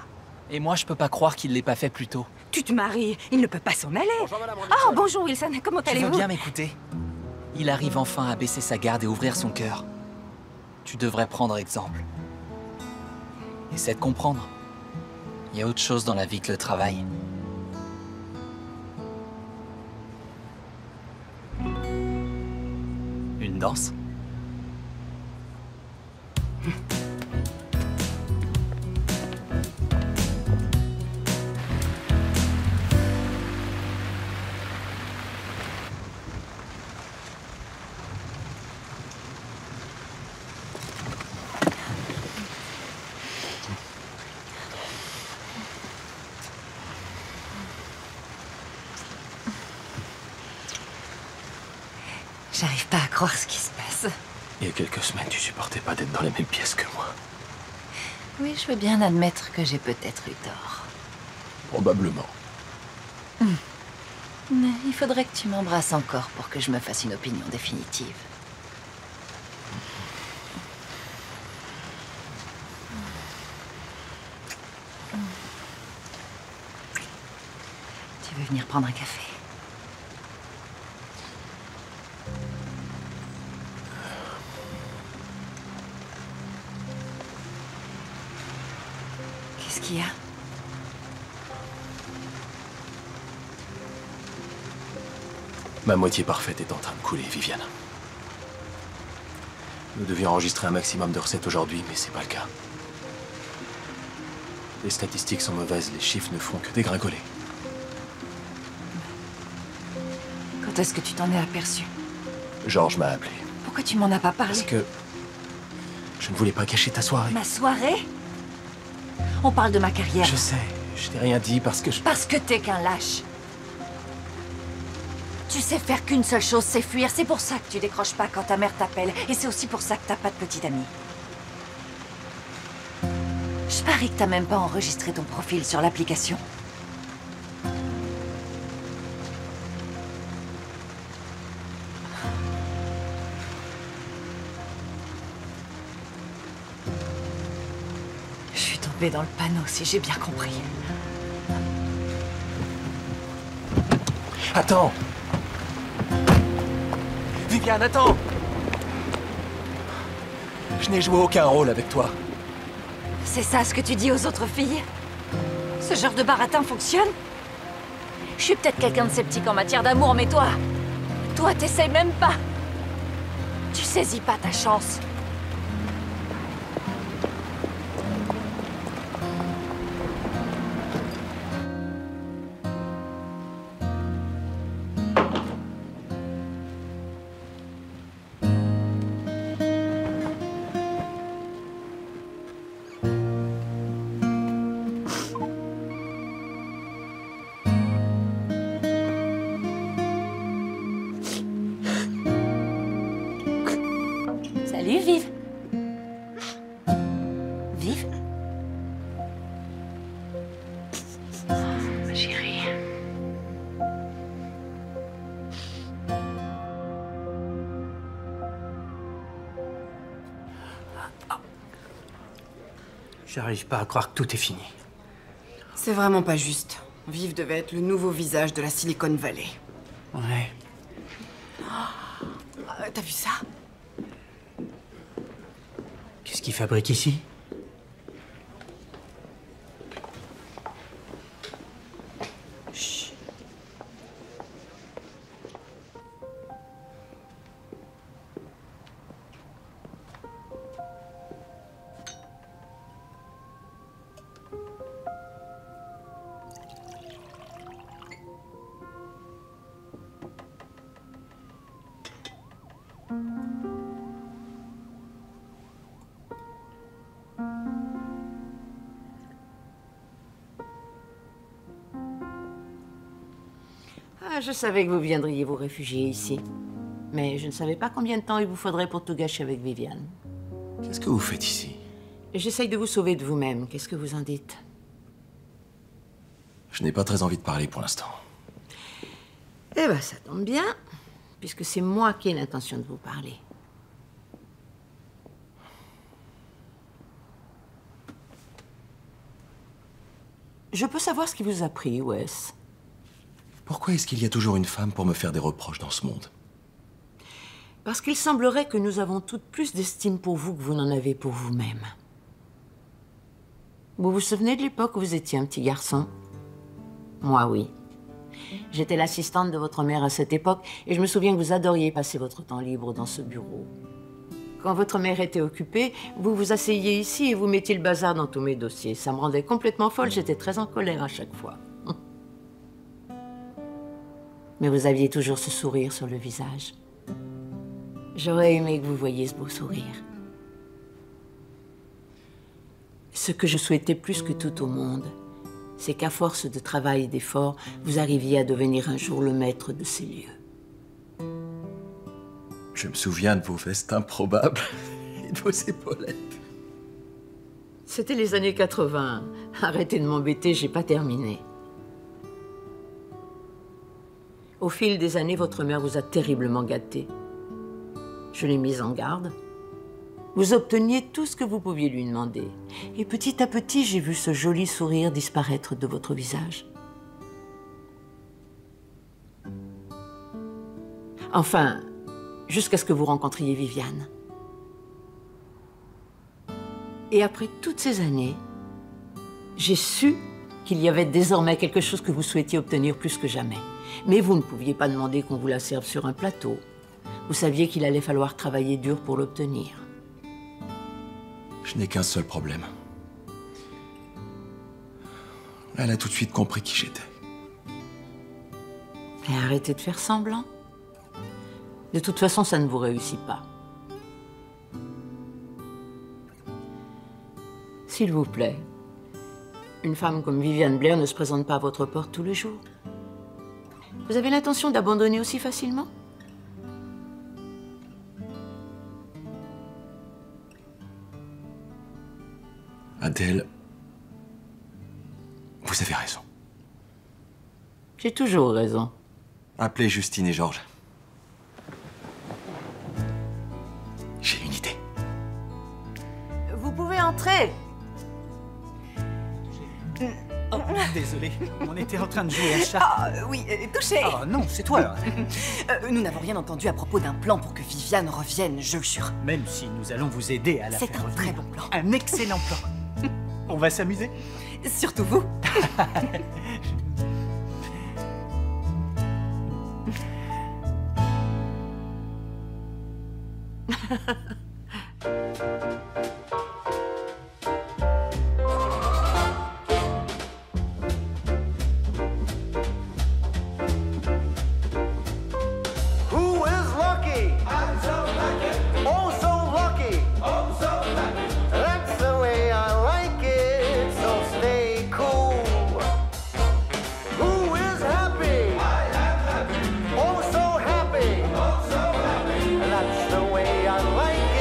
Et moi, je peux pas croire qu'il l'ait pas fait plus tôt. Tu te maries, il ne peut pas s'en aller. Oh, bonjour Wilson, comment Tu veux allez-vous? bien m'écouter? Il arrive enfin à baisser sa garde et ouvrir son cœur. Tu devrais prendre exemple. Essaie de comprendre. Il y a autre chose dans la vie que le travail. Une danse? J'arrive pas à croire ce qui se passe. Il y a quelques semaines, tu supportais pas d'être dans les mêmes pièces que moi. Oui, je veux bien admettre que j'ai peut-être eu tort. Probablement. Mais il faudrait que tu m'embrasses encore pour que je me fasse une opinion définitive. Tu veux venir prendre un café? Qu'est-ce qu'il y a? Ma moitié parfaite est en train de couler, Viviane. Nous devions enregistrer un maximum de recettes aujourd'hui, mais c'est pas le cas. Les statistiques sont mauvaises, les chiffres ne font que dégringoler. Quand est-ce que tu t'en es aperçu? Georges m'a appelé. Pourquoi tu m'en as pas parlé? Parce que je ne voulais pas gâcher ta soirée. Ma soirée? On parle de ma carrière. Je sais, je t'ai rien dit parce que Parce que t'es qu'un lâche. Tu sais faire qu'une seule chose, c'est fuir. C'est pour ça que tu décroches pas quand ta mère t'appelle. Et c'est aussi pour ça que t'as pas de petite amie. Je parie que t'as même pas enregistré ton profil sur l'application. Je suis tombée dans le panneau, si j'ai bien compris. Attends! Viviane, attends! Je n'ai joué aucun rôle avec toi. C'est ça ce que tu dis aux autres filles? Ce genre de baratin fonctionne? Je suis peut-être quelqu'un de sceptique en matière d'amour, mais toi... Toi, t'essayes même pas. Tu saisis pas ta chance. Salut, Viv. Viv? Ma chérie. J'arrive pas à croire que tout est fini. C'est vraiment pas juste. Viv devait être le nouveau visage de la Silicon Valley. Ouais. T'as vu ça? Qu'est-ce qu'ils fabriquent ici? Chut. Ah, je savais que vous viendriez vous réfugier ici. Mais je ne savais pas combien de temps il vous faudrait pour tout gâcher avec Viviane. Qu'est-ce que vous faites ici? J'essaye de vous sauver de vous-même. Qu'est-ce que vous en dites? Je n'ai pas très envie de parler pour l'instant. Eh ben, ça tombe bien, puisque c'est moi qui ai l'intention de vous parler. Je peux savoir ce qui vous a pris, Wes? Pourquoi est-ce qu'il y a toujours une femme pour me faire des reproches dans ce monde? Parce qu'il semblerait que nous avons toutes plus d'estime pour vous que vous n'en avez pour vous-même. Vous vous souvenez de l'époque où vous étiez un petit garçon? Moi, oui. J'étais l'assistante de votre mère à cette époque et je me souviens que vous adoriez passer votre temps libre dans ce bureau. Quand votre mère était occupée, vous vous asseyez ici et vous mettiez le bazar dans tous mes dossiers. Ça me rendait complètement folle, j'étais très en colère à chaque fois. Mais vous aviez toujours ce sourire sur le visage. J'aurais aimé que vous voyiez ce beau sourire. Ce que je souhaitais plus que tout au monde, c'est qu'à force de travail et d'efforts, vous arriviez à devenir un jour le maître de ces lieux. Je me souviens de vos vestes improbables et de vos épaulettes. C'était les années 80. Arrêtez de m'embêter, j'ai pas terminé. Au fil des années, votre mère vous a terriblement gâté. Je l'ai mise en garde. Vous obteniez tout ce que vous pouviez lui demander. Et petit à petit, j'ai vu ce joli sourire disparaître de votre visage. Enfin, jusqu'à ce que vous rencontriez Viviane. Et après toutes ces années, j'ai su qu'il y avait désormais quelque chose que vous souhaitiez obtenir plus que jamais. Mais vous ne pouviez pas demander qu'on vous la serve sur un plateau. Vous saviez qu'il allait falloir travailler dur pour l'obtenir. Je n'ai qu'un seul problème. Elle a tout de suite compris qui j'étais. Et arrêtez de faire semblant. De toute façon, ça ne vous réussit pas. S'il vous plaît, une femme comme Viviane Blair ne se présente pas à votre porte tous les jours. Vous avez l'intention d'abandonner aussi facilement? Adèle, vous avez raison. J'ai toujours raison. Appelez Justine et Georges. J'ai une idée. Vous pouvez entrer. Oh, désolé, on était en train de jouer à chat. Ah, oui, touchez. Ah non, c'est toi. Nous n'avons rien entendu à propos d'un plan pour que Viviane revienne, je le jure. Même si nous allons vous aider à la faire C'est un revenir. très bon plan. Un excellent plan. On va s'amuser. Surtout vous. Who is lucky? I'm so lucky. Oh, so lucky. Oh, so lucky. That's the way I like it, so stay cool. Who is happy? I am happy. Oh, so happy. Oh, so happy. That's the way I like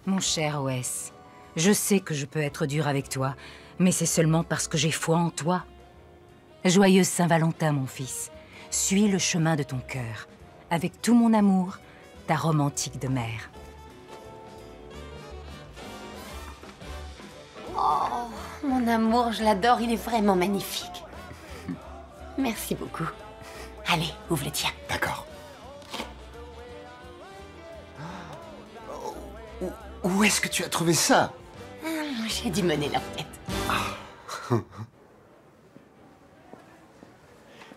Mon cher Wes, je sais que je peux être dur avec toi, mais c'est seulement parce que j'ai foi en toi. Joyeuse Saint-Valentin, mon fils. Suis le chemin de ton cœur. Avec tout mon amour, ta romantique de mère. Oh, mon amour, je l'adore, il est vraiment magnifique. Merci beaucoup. Allez, ouvre le tien. D'accord. Où est-ce que tu as trouvé ça? J'ai dû mener l'enquête.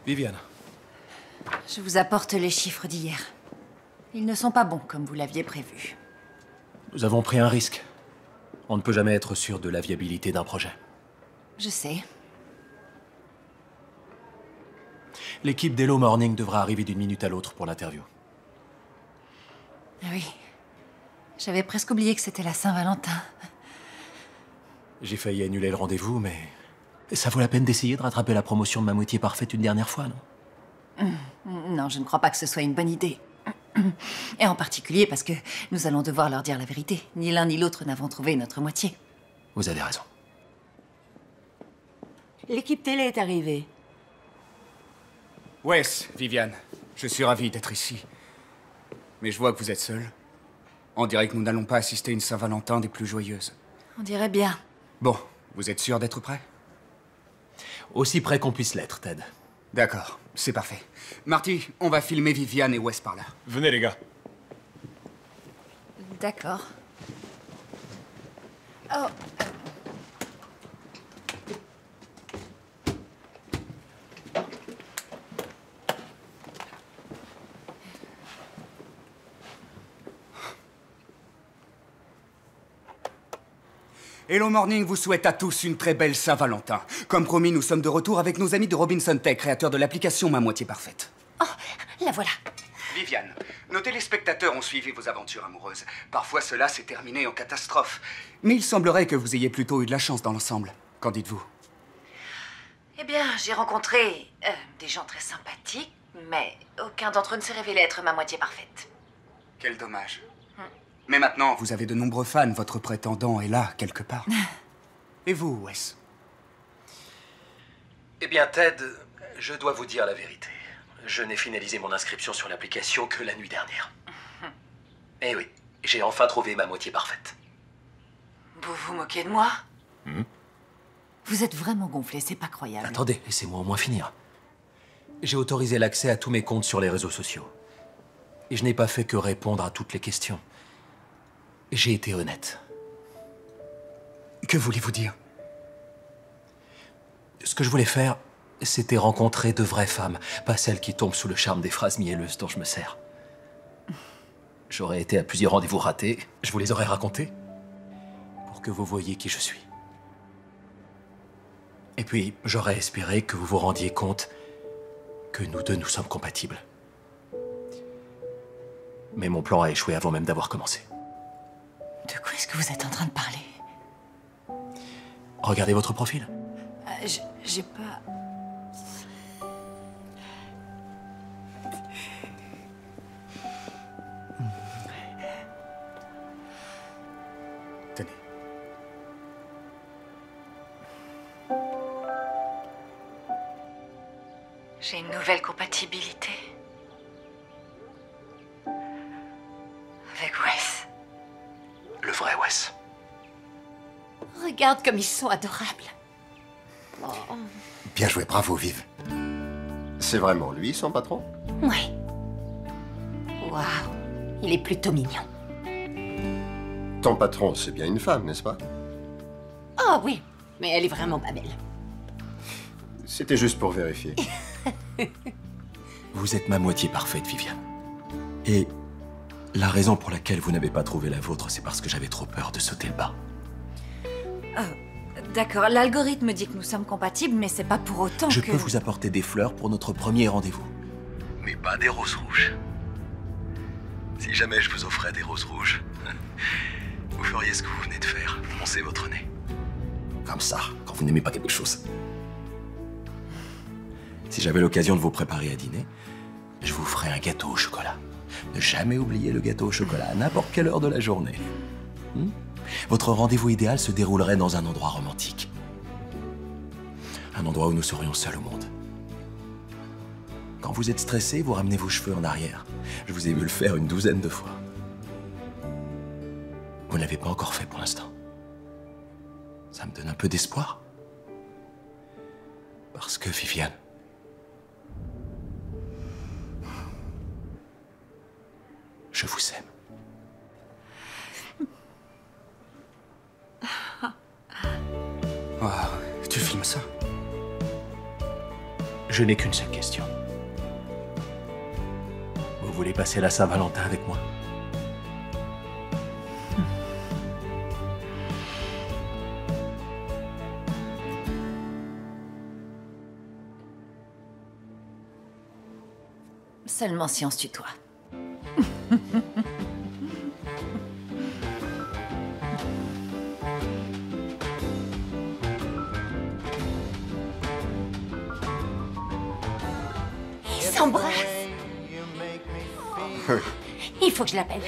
Viviane. Je vous apporte les chiffres d'hier. Ils ne sont pas bons comme vous l'aviez prévu. Nous avons pris un risque. On ne peut jamais être sûr de la viabilité d'un projet. Je sais. L'équipe d'Hello Morning devra arriver d'une minute à l'autre pour l'interview. Oui. J'avais presque oublié que c'était la Saint-Valentin. J'ai failli annuler le rendez-vous, mais... ça vaut la peine d'essayer de rattraper la promotion de Ma Moitié Parfaite une dernière fois, non? Non, je ne crois pas que ce soit une bonne idée. Et en particulier parce que nous allons devoir leur dire la vérité. Ni l'un ni l'autre n'avons trouvé notre moitié. Vous avez raison. L'équipe télé est arrivée. Wes, Viviane, je suis ravi d'être ici. Mais je vois que vous êtes seul. On dirait que nous n'allons pas assister à une Saint-Valentin des plus joyeuses. On dirait bien. Bon, vous êtes sûr d'être prêt? Aussi près qu'on puisse l'être, Ted. D'accord, c'est parfait. Marty, on va filmer Viviane et Wes par là. Venez, les gars. D'accord. Oh. Hello Morning vous souhaite à tous une très belle Saint-Valentin. Comme promis, nous sommes de retour avec nos amis de Robinson Tech, créateurs de l'application Ma Moitié Parfaite. Oh, la voilà. Viviane, nos téléspectateurs ont suivi vos aventures amoureuses. Parfois, cela s'est terminé en catastrophe. Mais il semblerait que vous ayez plutôt eu de la chance dans l'ensemble. Qu'en dites-vous? Eh bien, j'ai rencontré des gens très sympathiques, mais aucun d'entre eux ne s'est révélé être ma moitié parfaite. Quel dommage. Mais maintenant, vous avez de nombreux fans. Votre prétendant est là, quelque part. Et vous, Wes? Eh bien, Ted, je dois vous dire la vérité. Je n'ai finalisé mon inscription sur l'application que la nuit dernière. Eh oui, j'ai enfin trouvé ma moitié parfaite. Vous vous moquez de moi? Vous êtes vraiment gonflé, c'est pas croyable. Attendez, laissez-moi au moins finir. J'ai autorisé l'accès à tous mes comptes sur les réseaux sociaux. Et je n'ai pas fait que répondre à toutes les questions. J'ai été honnête. Que voulez-vous dire? Ce que je voulais faire, c'était rencontrer de vraies femmes, pas celles qui tombent sous le charme des phrases mielleuses dont je me sers. J'aurais été à plusieurs rendez-vous ratés, je vous les aurais racontés, pour que vous voyiez qui je suis. Et puis, j'aurais espéré que vous vous rendiez compte que nous deux, nous sommes compatibles. Mais mon plan a échoué avant même d'avoir commencé. De quoi est-ce que vous êtes en train de parler? Regardez votre profil. J'ai pas... Tenez. J'ai une nouvelle compatibilité. Avec Wes. Le vrai Wes. Regarde comme ils sont adorables. Oh. Bien joué, bravo, Viv. C'est vraiment lui, son patron? Ouais. Waouh, il est plutôt mignon. Ton patron, c'est bien une femme, n'est-ce pas? Oh oui, mais elle est vraiment pas belle. C'était juste pour vérifier. Vous êtes ma moitié parfaite, Viviane. Et la raison pour laquelle vous n'avez pas trouvé la vôtre, c'est parce que j'avais trop peur de sauter le pas. D'accord, l'algorithme dit que nous sommes compatibles, mais c'est pas pour autant Je que... peux vous apporter des fleurs pour notre premier rendez-vous. Mais pas des roses rouges. Si jamais je vous offrais des roses rouges, vous feriez ce que vous venez de faire, poncer votre nez. Comme ça, quand vous n'aimez pas quelque chose. Si j'avais l'occasion de vous préparer à dîner, je vous ferais un gâteau au chocolat. Ne jamais oublier le gâteau au chocolat à n'importe quelle heure de la journée. Votre rendez-vous idéal se déroulerait dans un endroit romantique. Un endroit où nous serions seuls au monde. Quand vous êtes stressé, vous ramenez vos cheveux en arrière. Je vous ai vu le faire une 12aine de fois. Vous ne l'avez pas encore fait pour l'instant. Ça me donne un peu d'espoir. Parce que, Viviane, je vous aime. Oh, tu filmes ça? Je n'ai qu'une seule question. Vous voulez passer la Saint-Valentin avec moi? Seulement si on se tutoie. Ils s'embrassent. Il faut que je l'appelle.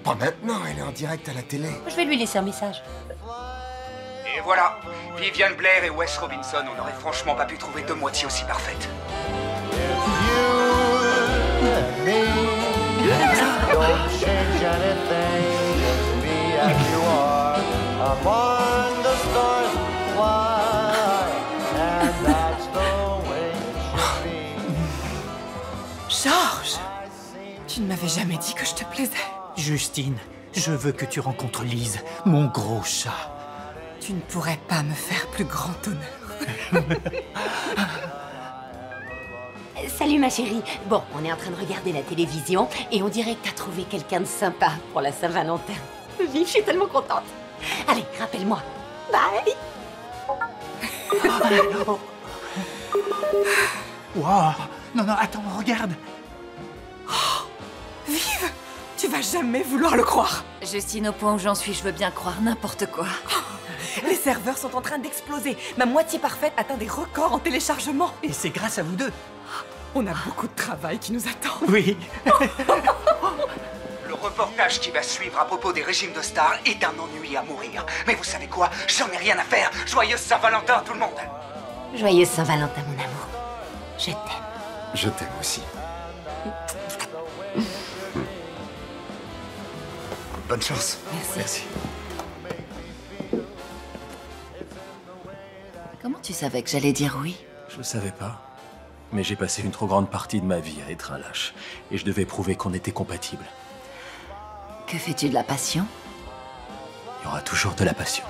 Pas maintenant, elle est en direct à la télé. Je vais lui laisser un message. Et voilà, Viviane Blair et Wes Robinson, on n'aurait franchement pas pu trouver deux moitiés aussi parfaites. Don't change anything, just be as you are. Among the stars fly, and that's the way it should be. Georges, tu ne m'avais jamais dit que je te plaisais. Justine, je veux que tu rencontres Lise, mon gros chat. Tu ne pourrais pas me faire plus grand honneur. Salut ma chérie. Bon, on est en train de regarder la télévision et on dirait que t'as trouvé quelqu'un de sympa pour la Saint-Valentin. Vive, je suis tellement contente. Allez, rappelle-moi. Bye. Wow. Non, attends, regarde. Oh, Vive, tu vas jamais vouloir le croire. Justine, au point où j'en suis, je veux bien croire n'importe quoi. Les serveurs sont en train d'exploser. Ma moitié parfaite atteint des records en téléchargement. Et c'est grâce à vous deux. On a beaucoup de travail qui nous attend. Oui. Le reportage qui va suivre à propos des régimes de stars est un ennui à mourir. Mais vous savez quoi? J'en ai rien à faire. Joyeuse Saint-Valentin à tout le monde. Joyeuse Saint-Valentin, mon amour. Je t'aime. Je t'aime aussi. Bonne chance. Merci. Comment tu savais que j'allais dire oui? Je savais pas. Mais j'ai passé une trop grande partie de ma vie à être un lâche. Et je devais prouver qu'on était compatibles. Que fais-tu de la passion? Il y aura toujours de la passion.